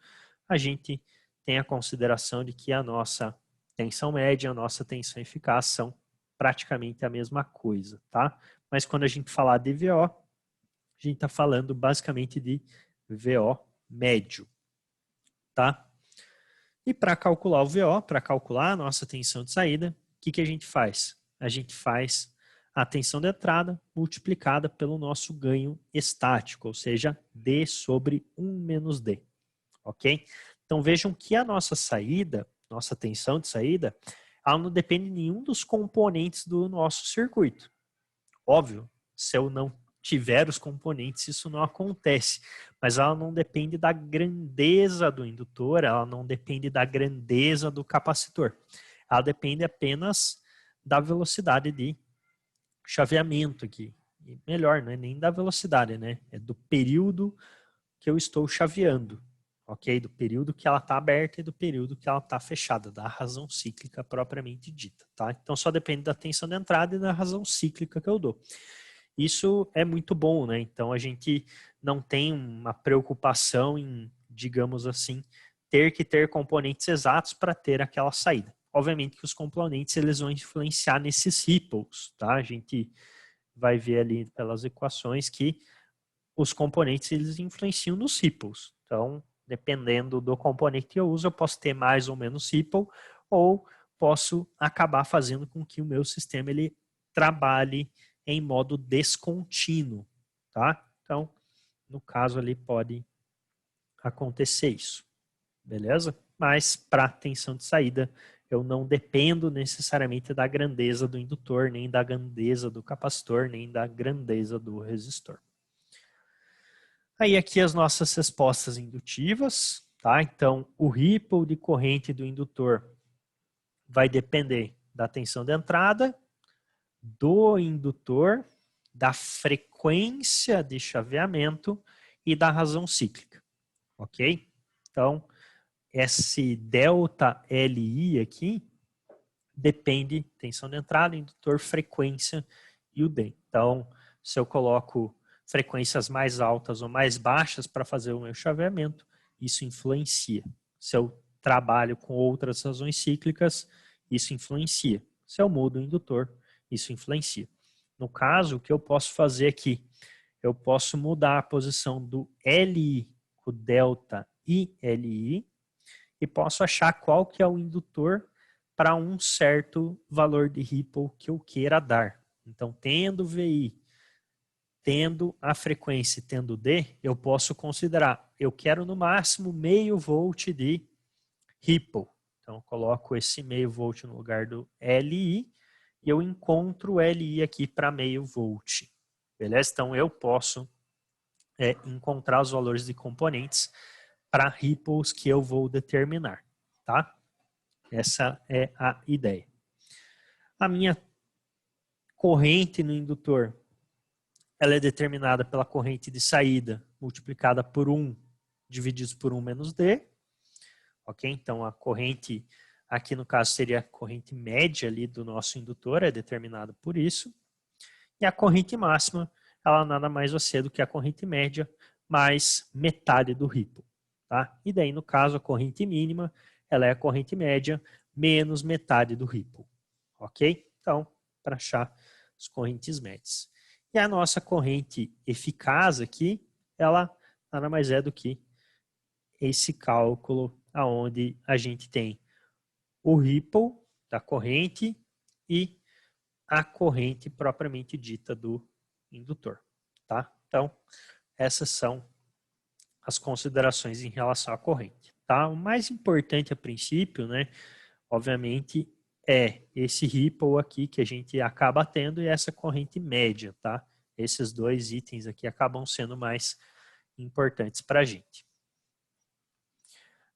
a gente tem a consideração de que a nossa tensão média e a nossa tensão eficaz são praticamente a mesma coisa, tá? Mas quando a gente falar de VO, a gente está falando basicamente de VO médio, tá? E para calcular o VO, para calcular a nossa tensão de saída, o que a gente faz? A gente faz a tensão de entrada multiplicada pelo nosso ganho estático, ou seja, D sobre 1 menos D, ok? Então vejam que a nossa saída, nossa tensão de saída, ela não depende de nenhum dos componentes do nosso circuito. Óbvio, se eu não tiver os componentes, isso não acontece. Mas ela não depende da grandeza do indutor, ela não depende da grandeza do capacitor. Ela depende apenas da velocidade de chaveamento aqui. E melhor, não é nem da velocidade, né? É do período que eu estou chaveando, ok? Do período que ela está aberta e do período que ela está fechada, da razão cíclica propriamente dita, tá? Então só depende da tensão de entrada e da razão cíclica que eu dou. Isso é muito bom, né? Então a gente não tem uma preocupação em, digamos assim, ter que ter componentes exatos para ter aquela saída. Obviamente que os componentes eles vão influenciar nesses ripples, tá? A gente vai ver ali pelas equações que os componentes eles influenciam nos ripples. Então, dependendo do componente que eu uso, eu posso ter mais ou menos ripple, ou posso acabar fazendo com que o meu sistema ele trabalhe em modo descontínuo, tá? Então, no caso ali pode acontecer isso, beleza? Mas para tensão de saída, eu não dependo necessariamente da grandeza do indutor, nem da grandeza do capacitor, nem da grandeza do resistor. Aí aqui as nossas respostas indutivas, tá? Então, o ripple de corrente do indutor vai depender da tensão de entrada, do indutor, da frequência de chaveamento e da razão cíclica, ok? Então, esse delta LI aqui depende tensão de entrada, indutor, frequência e o D. Então, se eu coloco frequências mais altas ou mais baixas para fazer o meu chaveamento, isso influencia. Se eu trabalho com outras razões cíclicas, isso influencia. Se eu mudo o indutor, isso influencia. No caso, o que eu posso fazer aqui? Eu posso mudar a posição do LI, o delta ILI, e posso achar qual que é o indutor para um certo valor de ripple que eu queira dar. Então, tendo VI, tendo a frequência e tendo D, eu posso considerar, eu quero no máximo meio volt de ripple. Então, eu coloco esse meio volt no lugar do LI e eu encontro o LI aqui para meio volt. Beleza? Então, eu posso encontrar os valores de componentes para ripples que eu vou determinar, tá? Essa é a ideia. A minha corrente no indutor, ela é determinada pela corrente de saída multiplicada por 1 dividido por 1 menos D. Ok? Então, a corrente, aqui no caso seria a corrente média ali do nosso indutor, é determinada por isso. E a corrente máxima, ela nada mais vai ser do que a corrente média mais metade do ripple. Tá? E daí, no caso, a corrente mínima, ela é a corrente média menos metade do ripple. Ok? Então, para achar as correntes médias. E a nossa corrente eficaz aqui, ela nada mais é do que esse cálculo aonde a gente tem o ripple da corrente e a corrente propriamente dita do indutor, tá? Então, essas são as considerações em relação à corrente, tá? O mais importante a princípio, né, obviamente, é esse ripple aqui que a gente acaba tendo e essa corrente média, tá? Esses dois itens aqui acabam sendo mais importantes para a gente.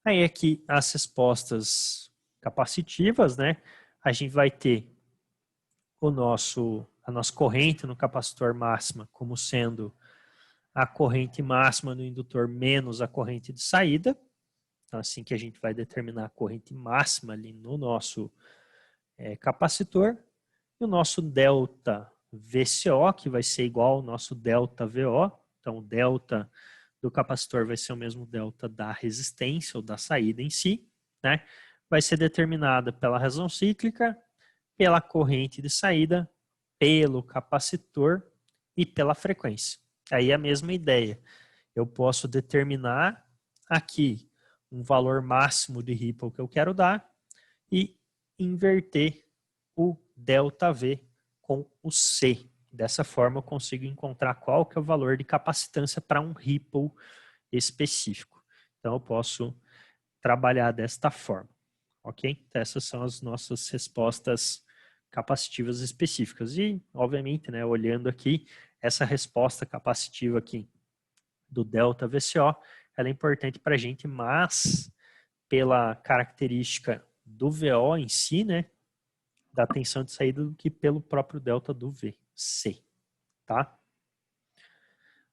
Aí aqui as respostas capacitivas, né? A gente vai ter a nossa corrente no capacitor máxima como sendo a corrente máxima no indutor menos a corrente de saída. Então, assim que a gente vai determinar a corrente máxima ali no nosso capacitor. E o nosso delta VCO, que vai ser igual ao nosso delta VO. Então, o delta do capacitor vai ser o mesmo delta da resistência ou da saída em si, né? Vai ser determinada pela razão cíclica, pela corrente de saída, pelo capacitor e pela frequência. Aí é a mesma ideia. Eu posso determinar aqui um valor máximo de ripple que eu quero dar e inverter o ΔV com o C. Dessa forma eu consigo encontrar qual que é o valor de capacitância para um ripple específico. Então eu posso trabalhar desta forma, ok? Então essas são as nossas respostas capacitivas específicas. E, obviamente, né, olhando aqui, essa resposta capacitiva aqui do delta VCO, ela é importante para a gente, mas pela característica do VO em si, né, da tensão de saída do que pelo próprio delta do V, C, tá?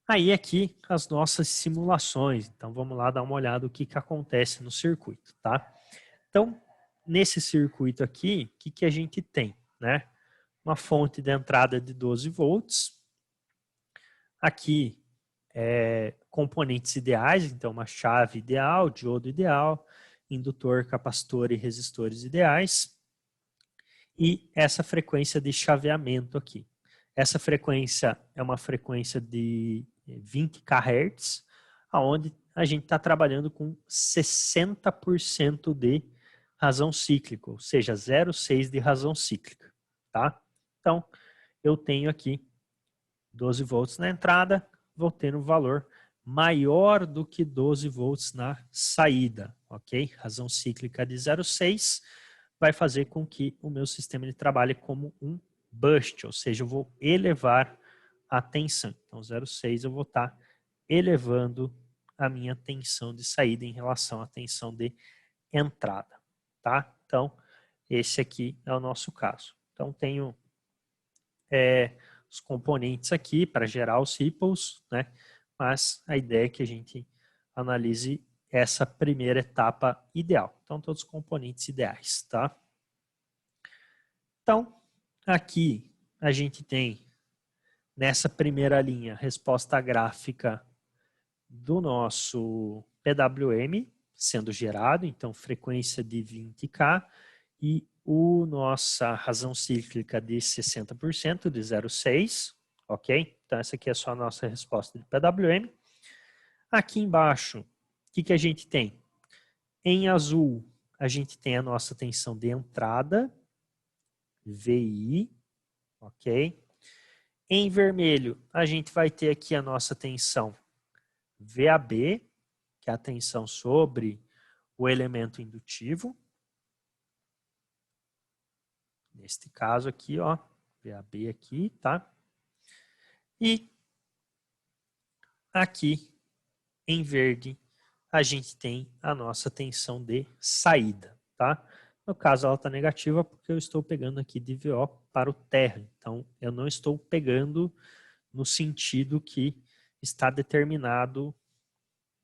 Aí aqui as nossas simulações. Então vamos lá dar uma olhada o que acontece no circuito, tá? Então, nesse circuito aqui, o que a gente tem, né? Uma fonte de entrada de 12 volts. Aqui, componentes ideais, então uma chave ideal, diodo ideal, indutor, capacitor e resistores ideais. E essa frequência de chaveamento aqui. Essa frequência é uma frequência de 20 kHz, onde a gente está trabalhando com 60% de razão cíclica, ou seja, 0,6 de razão cíclica, tá? Então, eu tenho aqui 12 volts na entrada, vou ter um valor maior do que 12 volts na saída, ok? Razão cíclica de 0,6 vai fazer com que o meu sistema ele trabalhe como um bust, ou seja, eu vou elevar a tensão. Então, 0,6 eu vou estar elevando a minha tensão de saída em relação à tensão de entrada, tá? Então, esse aqui é o nosso caso. Então, tenho os componentes aqui para gerar os ripples, né? Mas a ideia é que a gente analise essa primeira etapa ideal. Então, todos os componentes ideais, tá? Então, aqui a gente tem, nessa primeira linha, a resposta gráfica do nosso PWM sendo gerado, então frequência de 20K e nossa razão cíclica de 60%, de 0,6, ok? Então essa aqui é só a nossa resposta de PWM. Aqui embaixo, o que a gente tem? Em azul, a gente tem a nossa tensão de entrada, VI, ok? Em vermelho, a gente vai ter aqui a nossa tensão VAB, que é a tensão sobre o elemento indutivo. Neste caso aqui, ó, VAB aqui, tá? E aqui, em verde, a gente tem a nossa tensão de saída, tá? No caso, ela está negativa porque eu estou pegando aqui de VO para o terra. Então, eu não estou pegando no sentido que está determinado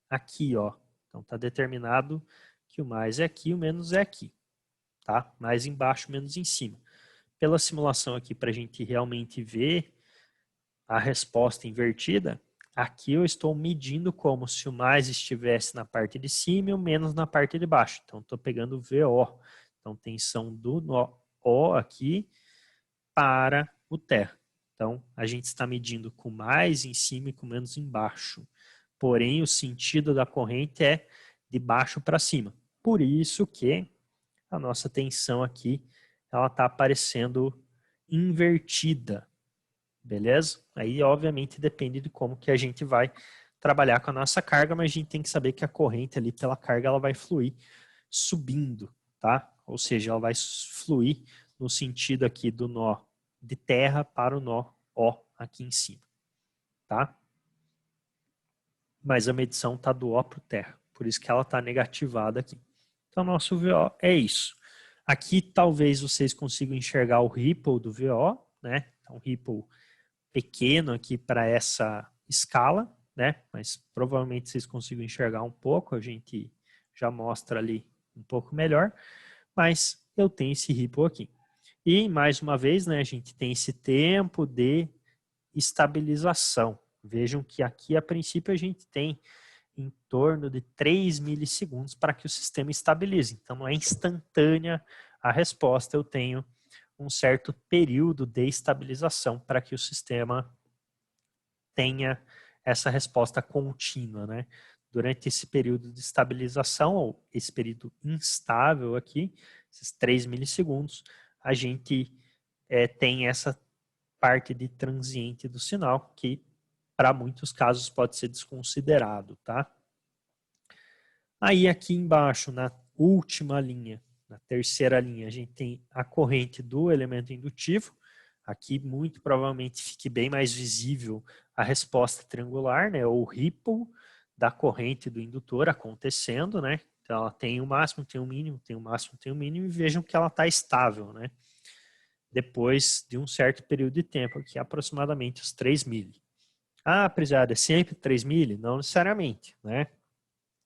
aqui, ó. Então, está determinado que o mais é aqui, o menos é aqui, tá? Mais embaixo, menos em cima. Pela simulação aqui, para a gente realmente ver a resposta invertida, aqui eu estou medindo como se o mais estivesse na parte de cima e o menos na parte de baixo. Então, estou pegando VO. Então, tensão do nó O aqui para o terra. Então, a gente está medindo com mais em cima e com menos embaixo. Porém, o sentido da corrente é de baixo para cima. Por isso que a nossa tensão aqui ela está aparecendo invertida. Beleza? Aí, obviamente, depende de como que a gente vai trabalhar com a nossa carga, mas a gente tem que saber que a corrente ali pela carga ela vai fluir subindo, tá? Ou seja, ela vai fluir no sentido aqui do nó de terra para o nó O aqui em cima, tá? Mas a medição está do O para o terra, por isso que ela está negativada aqui. Então, nosso VO é isso. Aqui, talvez vocês consigam enxergar o ripple do VO, né? Então, ripple pequeno aqui para essa escala, né? Mas provavelmente vocês consigam enxergar um pouco, a gente já mostra ali um pouco melhor, mas eu tenho esse ripple aqui. E, mais uma vez, né, a gente tem esse tempo de estabilização. Vejam que aqui, a princípio, a gente tem em torno de 3 milissegundos para que o sistema estabilize. Então, não é instantânea a resposta, eu tenho um certo período de estabilização para que o sistema tenha essa resposta contínua, né? Durante esse período de estabilização, ou esse período instável aqui, esses 3 milissegundos, a gente tem essa parte de transiente do sinal, que para muitos casos pode ser desconsiderado, tá? Aí aqui embaixo, na última linha, na terceira linha, a gente tem a corrente do elemento indutivo. Aqui muito provavelmente fique bem mais visível a resposta triangular, né, ou o ripple da corrente do indutor acontecendo, né? Então ela tem o máximo, tem o mínimo, tem o máximo, tem o mínimo, e vejam que ela está estável, né? depois de um certo período de tempo, que é aproximadamente os 3 milli. Ah, prezado, é sempre 3 milli? Não necessariamente, né?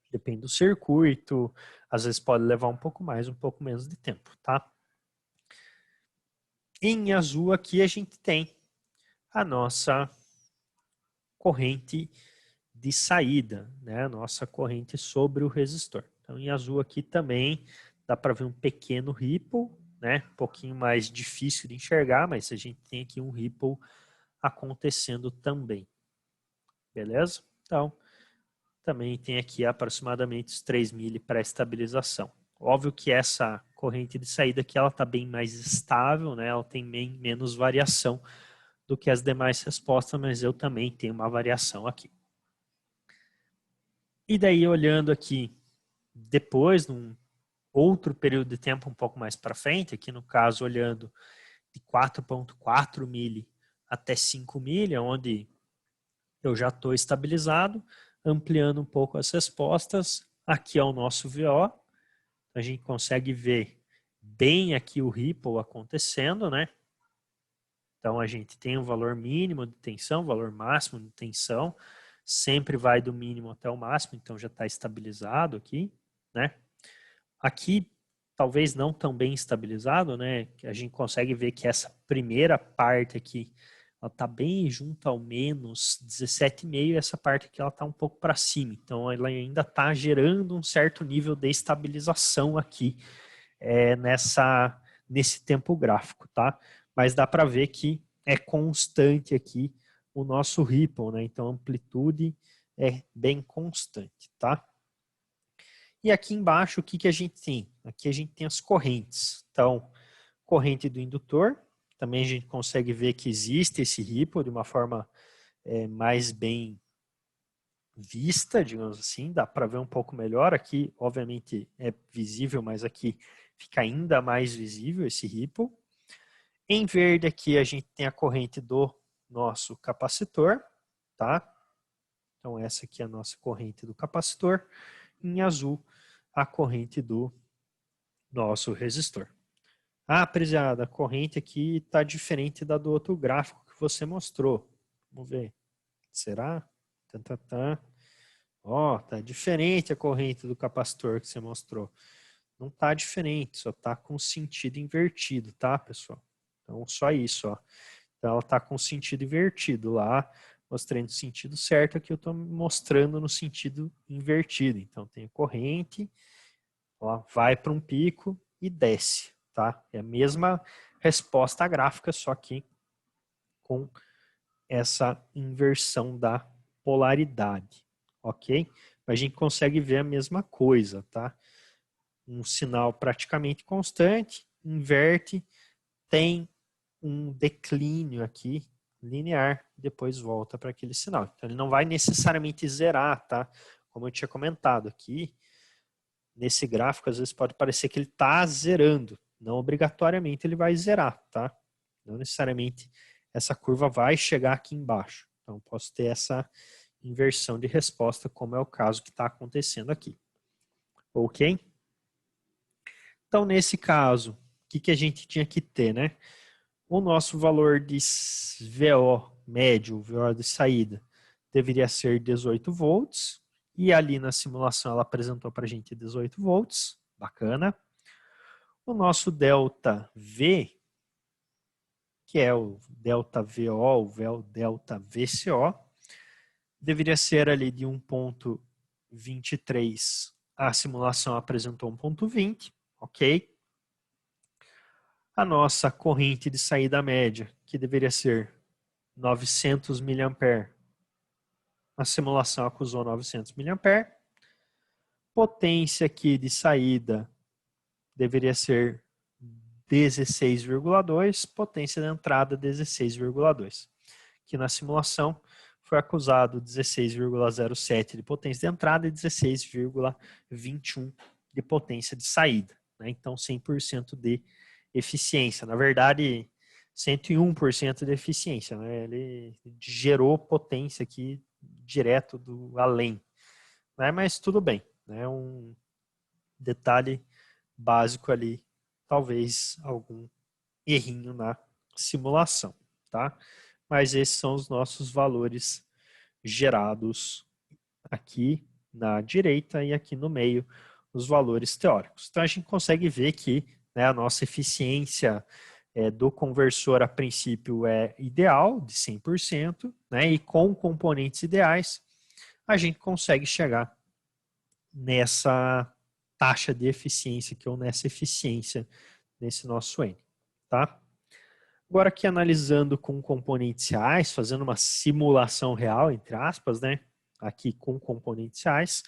Depende do circuito, às vezes pode levar um pouco mais, um pouco menos de tempo, tá? Em azul aqui a gente tem a nossa corrente de saída, né? A nossa corrente sobre o resistor. Então, em azul aqui também dá para ver um pequeno ripple, né? Um pouquinho mais difícil de enxergar, mas a gente tem aqui um ripple acontecendo também. Beleza? Então, também tem aqui aproximadamente os 3 milli para estabilização. Óbvio que essa corrente de saída aqui ela está bem mais estável, né? Ela tem menos variação do que as demais respostas, mas eu também tenho uma variação aqui. E daí, olhando aqui depois, num outro período de tempo um pouco mais para frente, aqui no caso olhando de 4.4 milli até 5 milli, onde eu já estou estabilizado, ampliando um pouco as respostas. Aqui é o nosso VO, a gente consegue ver bem aqui o ripple acontecendo, né? Então a gente tem um valor mínimo de tensão, valor máximo de tensão, sempre vai do mínimo até o máximo, então já está estabilizado aqui, né? Aqui talvez não tão bem estabilizado, né? A gente consegue ver que essa primeira parte aqui ela está bem junto ao menos 17,5 e essa parte aqui ela está um pouco para cima. Então ela ainda está gerando um certo nível de estabilização aqui nesse tempo gráfico, tá? Mas dá para ver que é constante aqui o nosso ripple, né? Então a amplitude é bem constante, tá? E aqui embaixo, o que, que a gente tem? Aqui a gente tem as correntes. Então, corrente do indutor, também a gente consegue ver que existe esse ripple de uma forma mais bem vista, digamos assim, dá para ver um pouco melhor. Aqui, obviamente, é visível, mas aqui fica ainda mais visível esse ripple. Em verde aqui a gente tem a corrente do nosso capacitor, tá? Então essa aqui é a nossa corrente do capacitor. Em azul, a corrente do nosso resistor. Ah, prezada, a corrente aqui está diferente da do outro gráfico que você mostrou. Vamos ver. Será? Ó, tá diferente a corrente do capacitor que você mostrou. Não tá diferente, só tá com sentido invertido, tá, pessoal? Então, só isso, ó. Então, ela tá com sentido invertido lá. Mostrei no sentido certo, aqui eu estou mostrando no sentido invertido. Então, tem corrente, ó, vai para um pico e desce, tá? É a mesma resposta gráfica, só que com essa inversão da polaridade, ok? A gente consegue ver a mesma coisa, tá? Um sinal praticamente constante, inverte, tem um declínio aqui linear, depois volta para aquele sinal. Então ele não vai necessariamente zerar, tá? Como eu tinha comentado aqui, nesse gráfico às vezes pode parecer que ele está zerando, não obrigatoriamente ele vai zerar, tá? Não necessariamente essa curva vai chegar aqui embaixo. Então posso ter essa inversão de resposta, como é o caso que está acontecendo aqui. Ok? Então nesse caso, o que a gente tinha que ter, né? O nosso valor de VO médio, VO de saída, deveria ser 18 volts. E ali na simulação ela apresentou para a gente 18 volts. Bacana. O nosso delta V, que é o delta VO, o delta VCO, deveria ser ali de 1.23. A simulação apresentou 1.20, ok? A nossa corrente de saída média, que deveria ser 900 mA. A simulação acusou 900 mA. Potência aqui de saída deveria ser 16,2. Potência de entrada 16,2. Que na simulação foi acusado 16,07 de potência de entrada e 16,21 de potência de saída. Né? Então 100% de eficiência. Na verdade, 101% de eficiência. Né? Ele gerou potência aqui direto do além. Né? Mas tudo bem. Né? Um detalhe básico ali, talvez algum errinho na simulação, tá? Mas esses são os nossos valores gerados aqui na direita e aqui no meio os valores teóricos. Então a gente consegue ver que, né, a nossa eficiência do conversor a princípio é ideal, de 100%, né, e com componentes ideais a gente consegue chegar nessa taxa de eficiência aqui, ou nessa eficiência nesse nosso N, tá? Agora aqui analisando com componentes reais, fazendo uma simulação real, entre aspas, né? Aqui com componentes reais,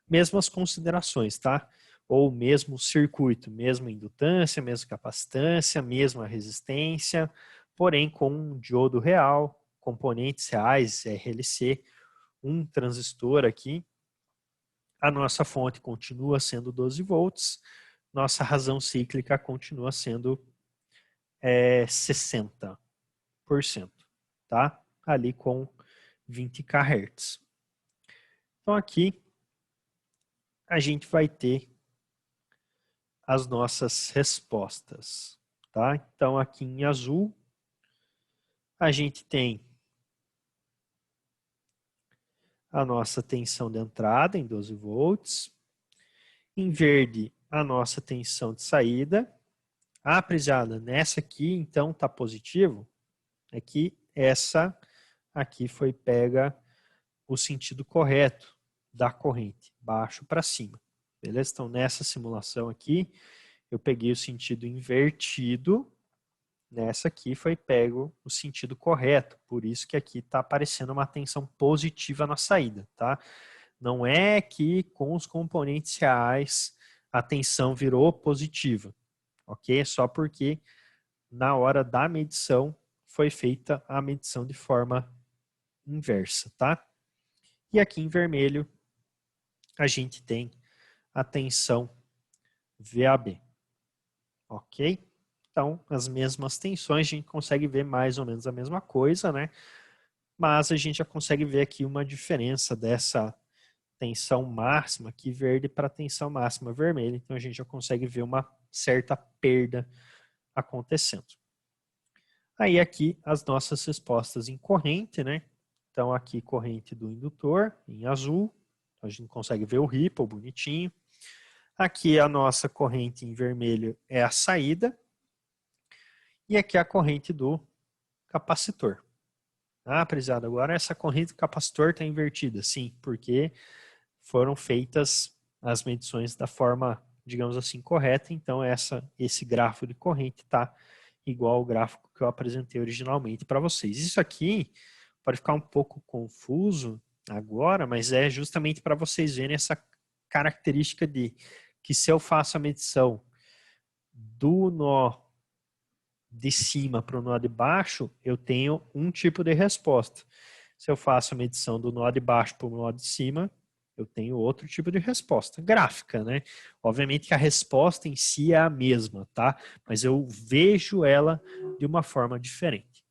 mesmas considerações, tá? Ou mesmo circuito, mesma indutância, mesma capacitância, mesma resistência, porém com um diodo real, componentes reais, RLC, um transistor aqui. A nossa fonte continua sendo 12 volts, nossa razão cíclica continua sendo 60%, tá? Ali com 20 kHz. Então aqui a gente vai ter as nossas respostas, tá? Então aqui em azul a gente tem a nossa tensão de entrada em 12 volts, em verde a nossa tensão de saída. Ah, prezada, nessa aqui então tá positivo, é que essa aqui foi pega o sentido correto da corrente, baixo para cima. Beleza? Então, nessa simulação aqui, eu peguei o sentido invertido, nessa aqui foi pego o sentido correto, por isso que aqui está aparecendo uma tensão positiva na saída, tá? Não é que com os componentes reais a tensão virou positiva, ok? Só porque na hora da medição foi feita a medição de forma inversa, tá? E aqui em vermelho a gente tem a tensão VAB, ok? Então, as mesmas tensões, a gente consegue ver mais ou menos a mesma coisa, né? Mas a gente já consegue ver aqui uma diferença dessa tensão máxima aqui verde para a tensão máxima vermelha. Então, a gente já consegue ver uma certa perda acontecendo. Aí aqui as nossas respostas em corrente, né? Então, aqui corrente do indutor em azul. A gente consegue ver o ripple bonitinho. Aqui a nossa corrente em vermelho é a saída. E aqui a corrente do capacitor. Ah, prezado, agora essa corrente do capacitor está invertida. Sim, porque foram feitas as medições da forma, digamos assim, correta. Então, esse gráfico de corrente está igual ao gráfico que eu apresentei originalmente para vocês. Isso aqui pode ficar um pouco confuso agora, mas é justamente para vocês verem essa característica de que se eu faço a medição do nó de cima para o nó de baixo, eu tenho um tipo de resposta. Se eu faço a medição do nó de baixo para o nó de cima, eu tenho outro tipo de resposta gráfica, né? Obviamente que a resposta em si é a mesma, tá? Mas eu vejo ela de uma forma diferente.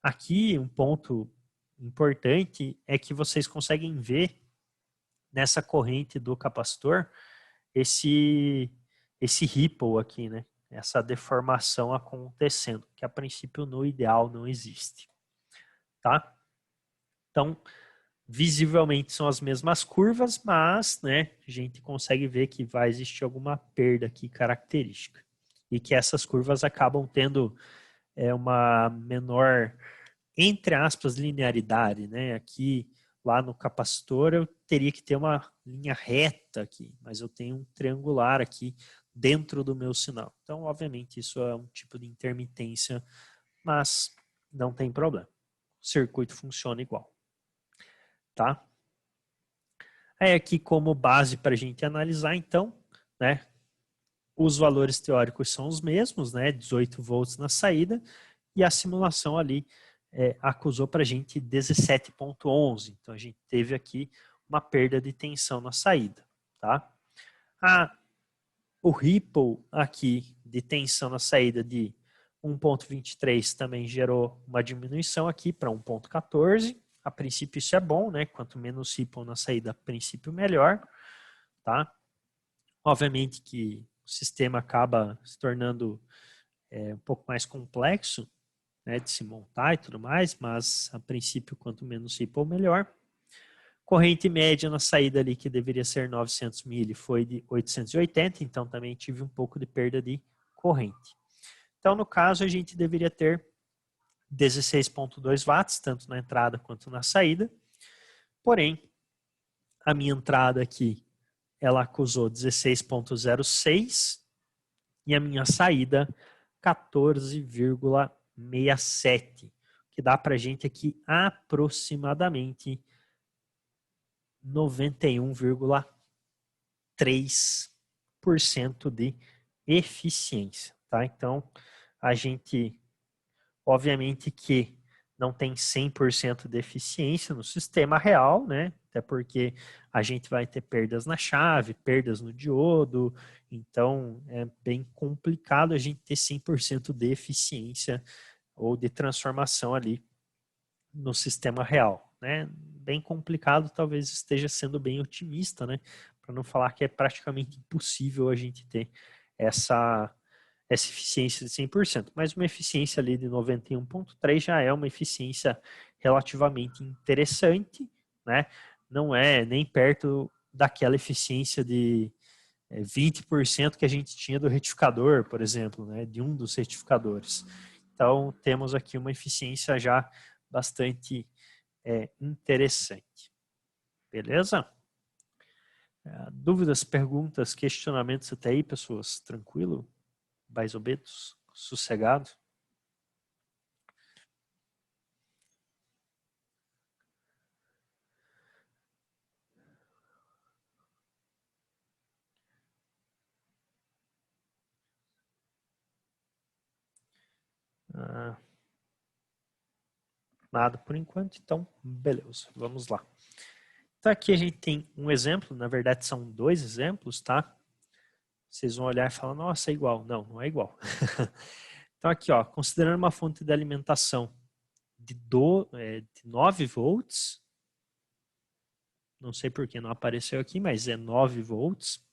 Aqui, um ponto importante é que vocês conseguem ver nessa corrente do capacitor esse ripple aqui, né? Essa deformação acontecendo, que a princípio no ideal não existe, tá? Então, visivelmente são as mesmas curvas, mas, né, a gente consegue ver que vai existir alguma perda aqui característica e que essas curvas acabam tendo uma menor, entre aspas, linearidade, né? Aqui, lá no capacitor, eu teria que ter uma linha reta aqui, mas eu tenho um triangular aqui dentro do meu sinal. Então, obviamente, isso é um tipo de intermitência, mas não tem problema. O circuito funciona igual, tá? Aí aqui como base para a gente analisar, então, né? Os valores teóricos são os mesmos, né? 18 volts na saída, e a simulação ali acusou para a gente 17,11. Então a gente teve aqui uma perda de tensão na saída, tá? O ripple aqui de tensão na saída de 1,23 também gerou uma diminuição aqui para 1,14. A princípio isso é bom, né? Quanto menos ripple na saída, a princípio melhor, tá? Obviamente que o sistema acaba se tornando um pouco mais complexo, né, de se montar e tudo mais, mas a princípio quanto menos ripple melhor. Corrente média na saída ali que deveria ser 900 mili foi de 880, então também tive um pouco de perda de corrente. Então no caso a gente deveria ter 16,2 watts, tanto na entrada quanto na saída, porém a minha entrada aqui ela acusou 16,06 e a minha saída 14,67, que dá para a gente aqui aproximadamente 91,3% de eficiência, tá? Então, a gente, obviamente que não tem 100% de eficiência no sistema real, né? Até porque a gente vai ter perdas na chave, perdas no diodo, então é bem complicado a gente ter 100% de eficiência ou de transformação ali no sistema real, né? Bem complicado, talvez esteja sendo bem otimista, né? Para não falar que é praticamente impossível a gente ter essa eficiência de 100%, mas uma eficiência ali de 91,3 já é uma eficiência relativamente interessante, né? Não é nem perto daquela eficiência de 20% que a gente tinha do retificador, por exemplo, né? De um dos retificadores. Então, temos aqui uma eficiência já bastante interessante. Beleza? Dúvidas, perguntas, questionamentos até aí, pessoas? Tranquilo? Mais ou menos? Sossegado? Nada por enquanto, então beleza, vamos lá. Então aqui a gente tem um exemplo, na verdade são dois exemplos, tá? Vocês vão olhar e falar, nossa, é igual. Não, não é igual. Então aqui, ó, considerando uma fonte de alimentação de 9 volts, não sei por que não apareceu aqui, mas é 9 volts,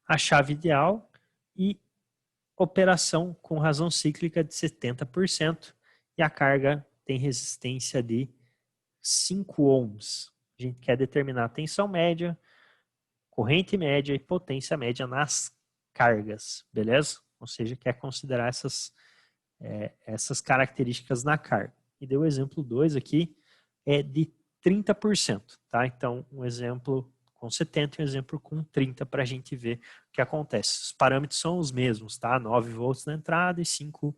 a chave ideal e operação com razão cíclica de 70% e a carga tem resistência de 5 ohms. A gente quer determinar a tensão média, corrente média e potência média nas cargas, beleza? Ou seja, quer considerar essas características na carga. E deu o exemplo 2 aqui, é de 30%, tá? Então, um exemplo com 70 e um exemplo com 30 para a gente ver o que acontece. Os parâmetros são os mesmos, tá? 9 volts na entrada e 5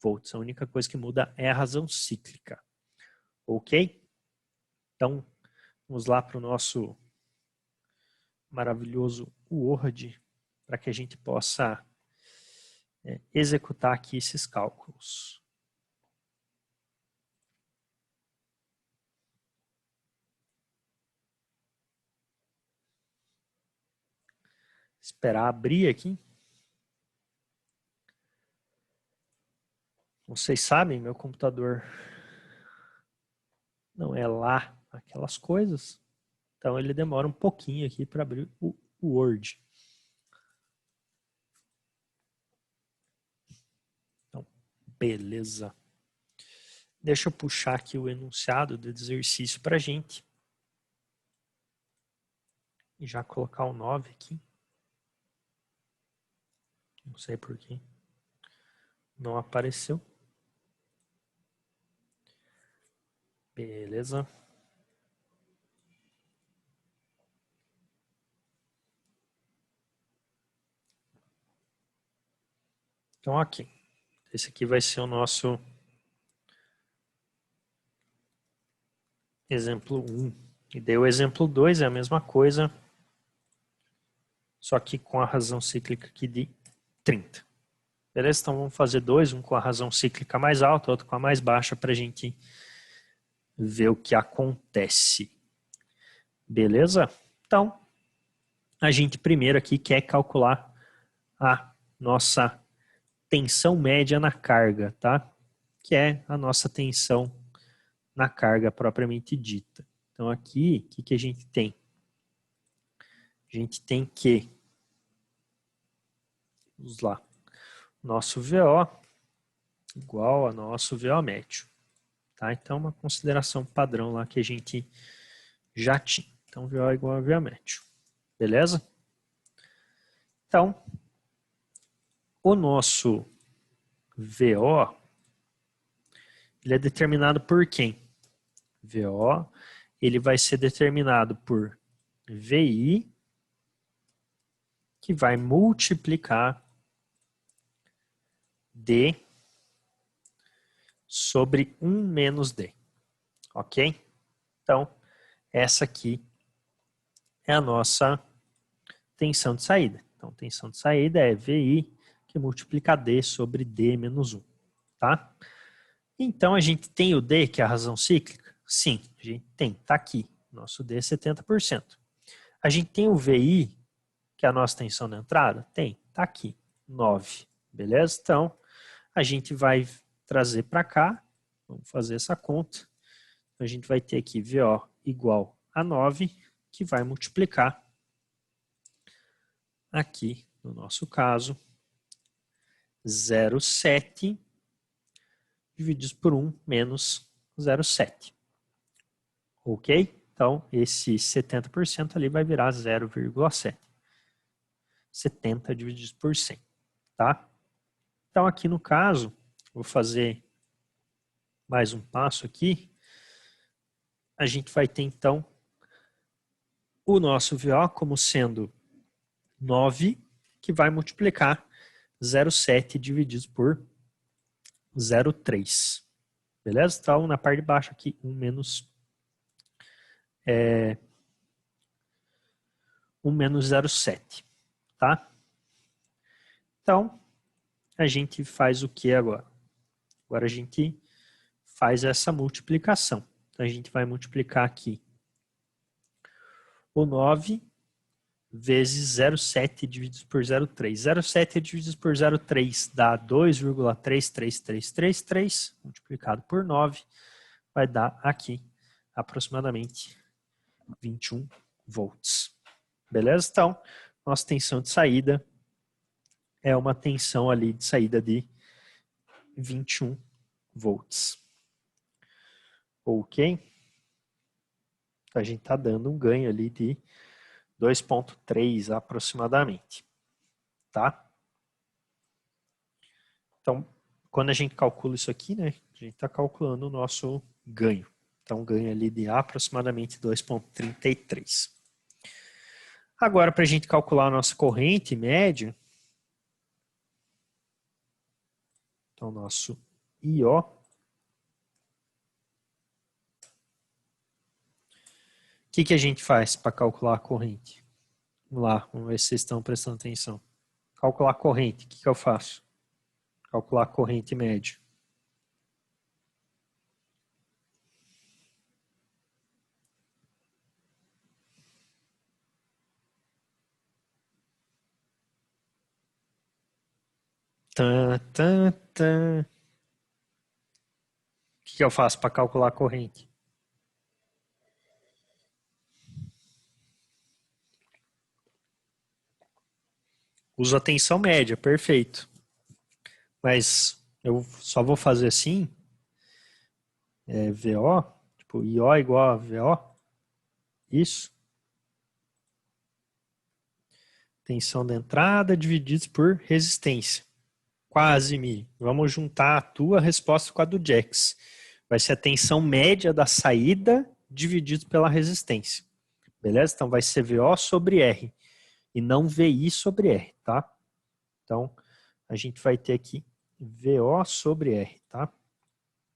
volts. A única coisa que muda é a razão cíclica. Ok? Então, vamos lá para o nosso maravilhoso Word para que a gente possa executar aqui esses cálculos. Esperar abrir aqui. Vocês sabem, meu computador não é lá aquelas coisas. Então ele demora um pouquinho aqui para abrir o Word. Então, beleza. Deixa eu puxar aqui o enunciado do exercício para a gente. E já colocar o 9 aqui. Não sei por quê. Não apareceu. Beleza. Então, ok. Esse aqui vai ser o nosso exemplo 1. E daí o exemplo 2 é a mesma coisa, só que com a razão cíclica aqui de 30. Beleza? Então vamos fazer dois, um com a razão cíclica mais alta, outro com a mais baixa, para a gente ver o que acontece. Beleza? Então, a gente primeiro aqui quer calcular a nossa tensão média na carga, tá? Que é a nossa tensão na carga propriamente dita. Então aqui, o que a gente tem? A gente tem que, vamos lá, nosso VO igual a nosso VO médio. Tá? Então, uma consideração padrão lá que a gente já tinha. Então, VO igual a VO médio. Beleza? Então, o nosso VO, ele é determinado por quem? VO, ele vai ser determinado por VI, que vai multiplicar D sobre 1 menos D. Ok? Então, essa aqui é a nossa tensão de saída. Então, tensão de saída é VI, que multiplica D sobre D menos 1. Tá? Então, a gente tem o D, que é a razão cíclica? Sim, a gente tem. Está aqui. Nosso D é 70%. A gente tem o VI, que é a nossa tensão de entrada? Tem. Está aqui. 9. Beleza? Então, a gente vai trazer para cá. Vamos fazer essa conta. A gente vai ter aqui VO igual a 9, que vai multiplicar aqui, no nosso caso, 0,7 divididos por 1 menos 0,7. Ok? Então, esse 70% ali vai virar 0,7. 70 divididos por 100. Tá? Então, aqui no caso, vou fazer mais um passo aqui. A gente vai ter, então, o nosso VO como sendo 9, que vai multiplicar 0,7 dividido por 0,3. Beleza? Então, na parte de baixo aqui, 1 menos 0,7. Tá? Então, a gente faz o que agora? Agora a gente faz essa multiplicação. Então, a gente vai multiplicar aqui o 9 vezes 0,7 dividido por 0,3. 0,7 dividido por 0,3 dá 2,33333, multiplicado por 9, vai dar aqui aproximadamente 21 volts. Beleza? Então, nossa tensão de saída é uma tensão ali de saída de 21 volts. Ok? Então, a gente está dando um ganho ali de 2,3 aproximadamente. Tá? Então, quando a gente calcula isso aqui, né, a gente está calculando o nosso ganho. Então, ganho ali de aproximadamente 2,33. Agora, para a gente calcular a nossa corrente média, então, nosso IO, o que a gente faz para calcular a corrente? Vamos lá, vamos ver se vocês estão prestando atenção. Calcular a corrente, o que eu faço? Calcular a corrente média. Tan, tan, tan. O que eu faço para calcular a corrente? Uso a tensão média, perfeito. Mas eu só vou fazer assim, VO, tipo, IO igual a VO, isso. Tensão da entrada divididos por resistência. Quase, Mi. Vamos juntar a tua resposta com a do Jax. Vai ser a tensão média da saída dividido pela resistência. Beleza? Então vai ser VO sobre R e não VI sobre R, tá? Então a gente vai ter aqui VO sobre R, tá?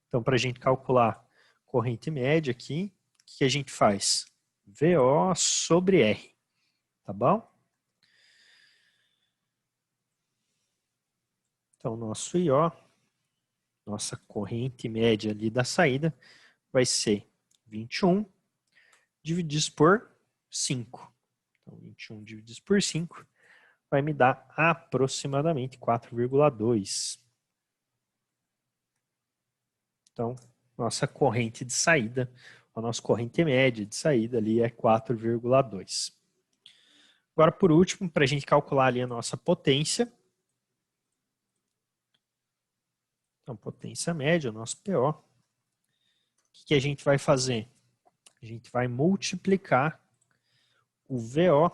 Então para a gente calcular corrente média aqui, o que a gente faz? VO sobre R, tá bom? Então nosso IO, nossa corrente média ali da saída, vai ser 21 divididos por 5. Então, 21 divididos por 5 vai me dar aproximadamente 4,2. Então, nossa corrente de saída, a nossa corrente média de saída ali é 4,2. Agora, por último, para a gente calcular ali a nossa potência, Então, potência média, o nosso PO. O que a gente vai fazer? A gente vai multiplicar o VO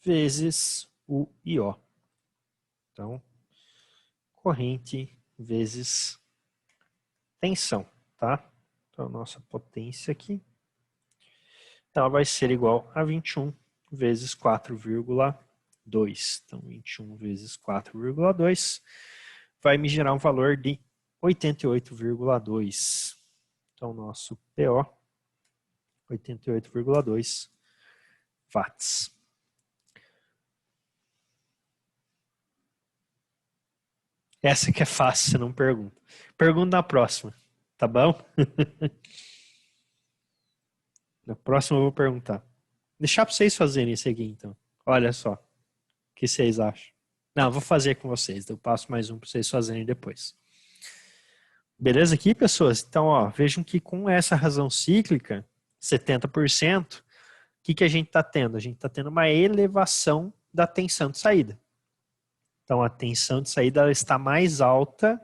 vezes o IO. Então, corrente vezes tensão, tá? Então, a nossa potência aqui, ela vai ser igual a 21 vezes 4,2. Então, 21 vezes 4,2 vai me gerar um valor de 88,2. Então, nosso PO, 88,2 watts. Essa que é fácil, você não pergunta. Pergunta na próxima, tá bom? Na próxima eu vou perguntar. Deixar para vocês fazerem isso aqui, então. Olha só, o que vocês acham? Não, eu vou fazer com vocês. Eu passo mais um para vocês fazerem depois. Beleza aqui, pessoas? Então, ó, vejam que com essa razão cíclica, 70%, o que a gente está tendo? A gente está tendo uma elevação da tensão de saída. Então, a tensão de saída ela está mais alta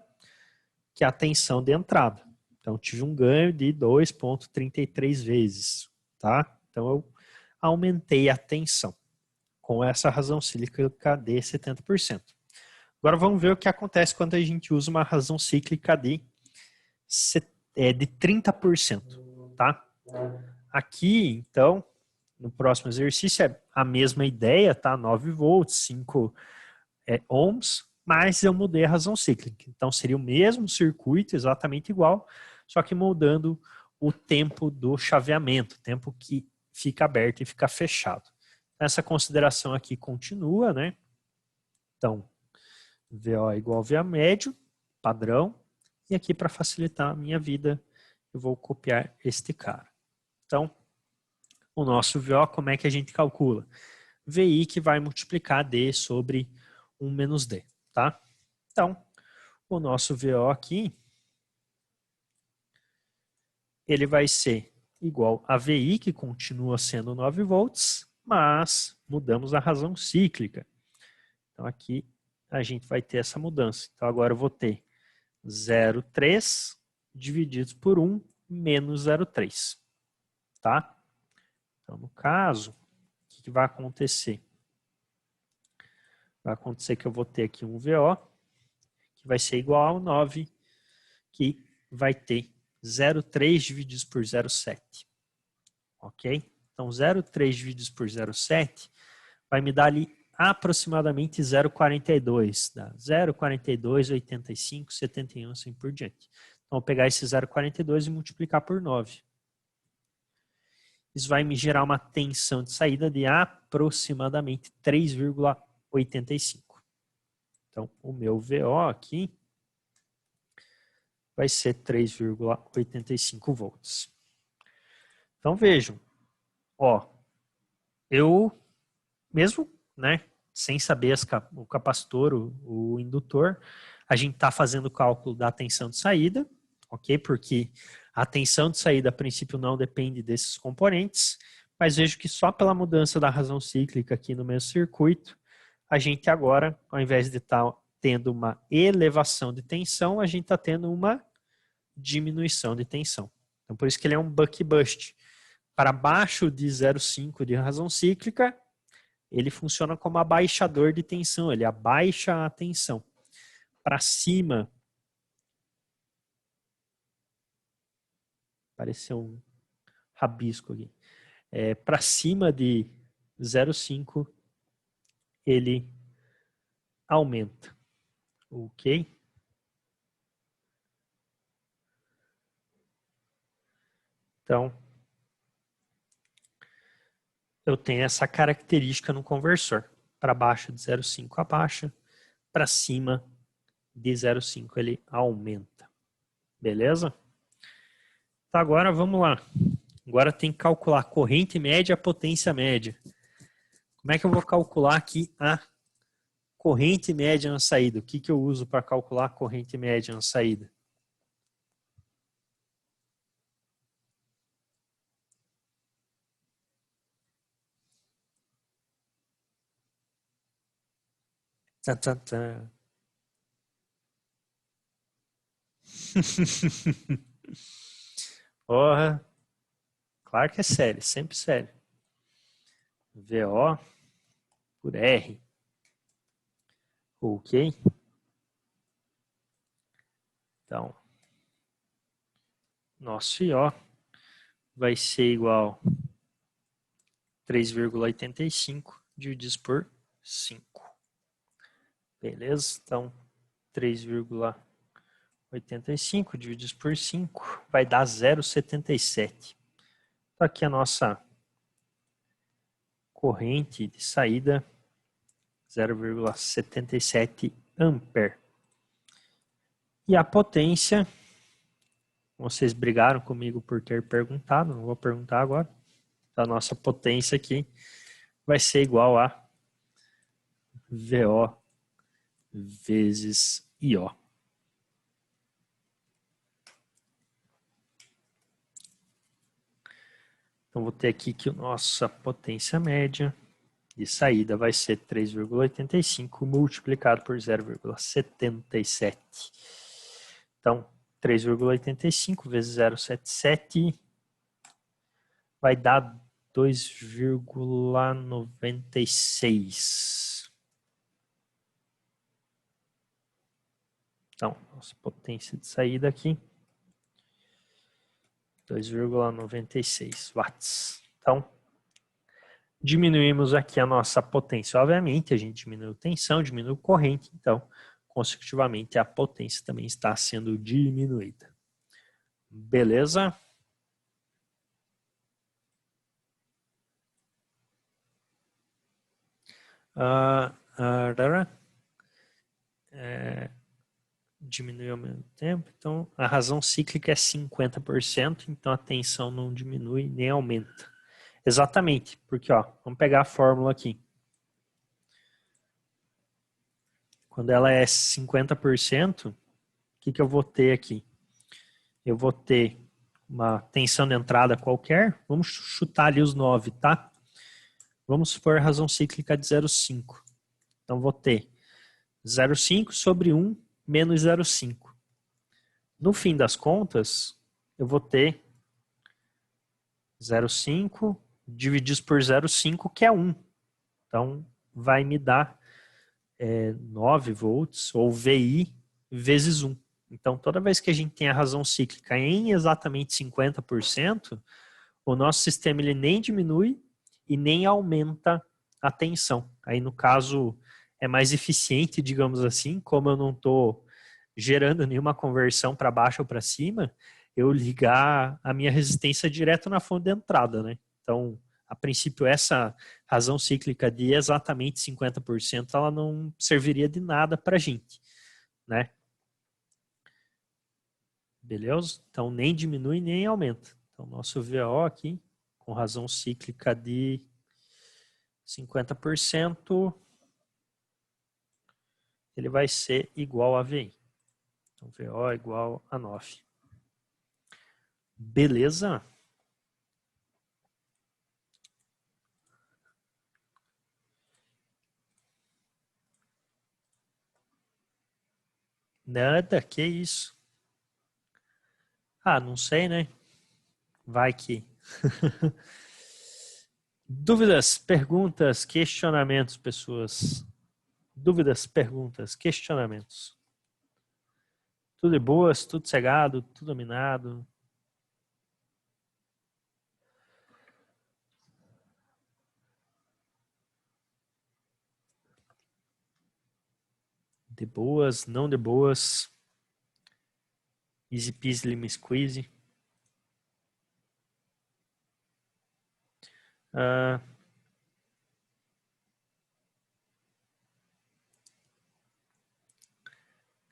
que a tensão de entrada. Então, tive um ganho de 2,33 vezes, tá? Então, eu aumentei a tensão com essa razão cíclica de 70%. Agora, vamos ver o que acontece quando a gente usa uma razão cíclica de 30%, tá? Aqui, então, no próximo exercício é a mesma ideia, tá? 9 volts, 5 ohms, mas eu mudei a razão cíclica. Então, seria o mesmo circuito, exatamente igual, só que mudando o tempo do chaveamento, o tempo que fica aberto e fica fechado. Essa consideração aqui continua, né? Então, VO é igual a VA médio, padrão, e aqui para facilitar a minha vida, eu vou copiar este cara. Então, o nosso VO, como é que a gente calcula? VI que vai multiplicar D sobre 1 menos D, tá? Então, o nosso VO aqui, ele vai ser igual a VI, que continua sendo 9 volts, mas mudamos a razão cíclica. Então, aqui a gente vai ter essa mudança. Então, agora eu vou ter 0,3 divididos por 1 menos 0,3, tá? Então, no caso, o que vai acontecer? Vai acontecer que eu vou ter aqui um VO, que vai ser igual ao 9, que vai ter 0,3 divididos por 0,7. Ok? Então, 0,3 divididos por 0,7 vai me dar ali aproximadamente 0,42. Dá 0,42, 85, 71, assim por diante. Então, vou pegar esse 0,42 e multiplicar por 9. Isso vai me gerar uma tensão de saída de aproximadamente 3,85. Então, o meu VO aqui vai ser 3,85 volts. Então, vejam, ó, eu mesmo, né, sem saber o capacitor, o indutor, a gente está fazendo o cálculo da tensão de saída, ok? Porque a tensão de saída, a princípio, não depende desses componentes, mas vejo que só pela mudança da razão cíclica aqui no meu circuito, a gente agora, ao invés de estar tendo uma elevação de tensão, a gente está tendo uma diminuição de tensão. Então, por isso que ele é um buck-bust. Para baixo de 0,5 de razão cíclica, ele funciona como abaixador de tensão, ele abaixa a tensão. Para cima, apareceu um rabisco aqui. Para cima de 0,5, ele aumenta. Ok? Então, eu tenho essa característica no conversor. Para baixo de 0,5 abaixa, para cima de 0,5 ele aumenta. Beleza? Então agora vamos lá. Agora tem que calcular a corrente média e a potência média. Como é que eu vou calcular aqui a corrente média na saída? O que eu uso para calcular a corrente média na saída? Tã, tã, tã. Porra. Claro que é sério, sempre sério. VO por R. Ok? Então, nosso IO vai ser igual a 3,85 divididos por 5. Beleza? Então, 3,85 divididos por 5 vai dar 0,77. Então, aqui a nossa corrente de saída, 0,77 ampere. E a potência, vocês brigaram comigo por ter perguntado, não vou perguntar agora. Então, a nossa potência aqui vai ser igual a VO vezes IO. Então, vou ter aqui que a nossa potência média de saída vai ser 3,85 multiplicado por 0,77. Então, 3,85 vezes 0,77 vai dar 2,96. Então, nossa potência de saída aqui, 2,96 watts. Então, diminuímos aqui a nossa potência. Obviamente, a gente diminuiu tensão, diminuiu corrente, então, consecutivamente, a potência também está sendo diminuída. Beleza? Diminuiu ao mesmo tempo. Então, a razão cíclica é 50%, então a tensão não diminui nem aumenta. Exatamente, porque ó, vamos pegar a fórmula aqui. Quando ela é 50%, o que eu vou ter aqui? Eu vou ter uma tensão de entrada qualquer, vamos chutar ali os 9, tá? Vamos supor a razão cíclica de 0,5. Então, vou ter 0,5 sobre 1 menos 0,5. No fim das contas, eu vou ter 0,5 divididos por 0,5, que é 1. Então, vai me dar 9 volts, ou VI, vezes 1. Então, toda vez que a gente tem a razão cíclica em exatamente 50%, o nosso sistema ele nem diminui e nem aumenta a tensão. Aí, no caso, é mais eficiente, digamos assim, como eu não estou gerando nenhuma conversão para baixo ou para cima, eu ligar a minha resistência direto na fonte de entrada, né? Então, a princípio, essa razão cíclica de exatamente 50%, ela não serviria de nada para a gente, né? Beleza? Então, nem diminui nem aumenta. Então, nosso VO aqui, com razão cíclica de 50%, ele vai ser igual a VI. Então, VO é igual a 9. Beleza? Nada, que isso. Ah, não sei, né? Vai que. Dúvidas, perguntas, questionamentos, pessoas. Dúvidas, perguntas, questionamentos. Tudo de boas, tudo cegado, tudo dominado. De boas, não de boas. Easy peasy, lemon squeezy.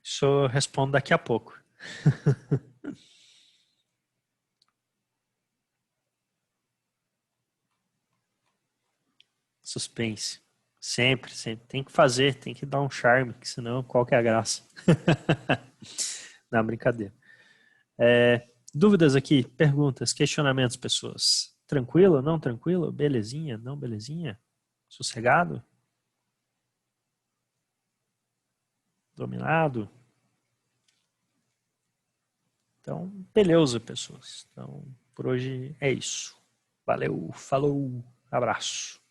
Isso eu respondo daqui a pouco. Suspense. Sempre, sempre. Tem que fazer, tem que dar um charme, que senão qual que é a graça? Não, brincadeira. Dúvidas aqui, perguntas, questionamentos, pessoas. Tranquilo, não tranquilo? Belezinha, não belezinha? Sossegado? Dominado? Então, beleza, pessoas. Então, por hoje é isso. Valeu, falou, abraço.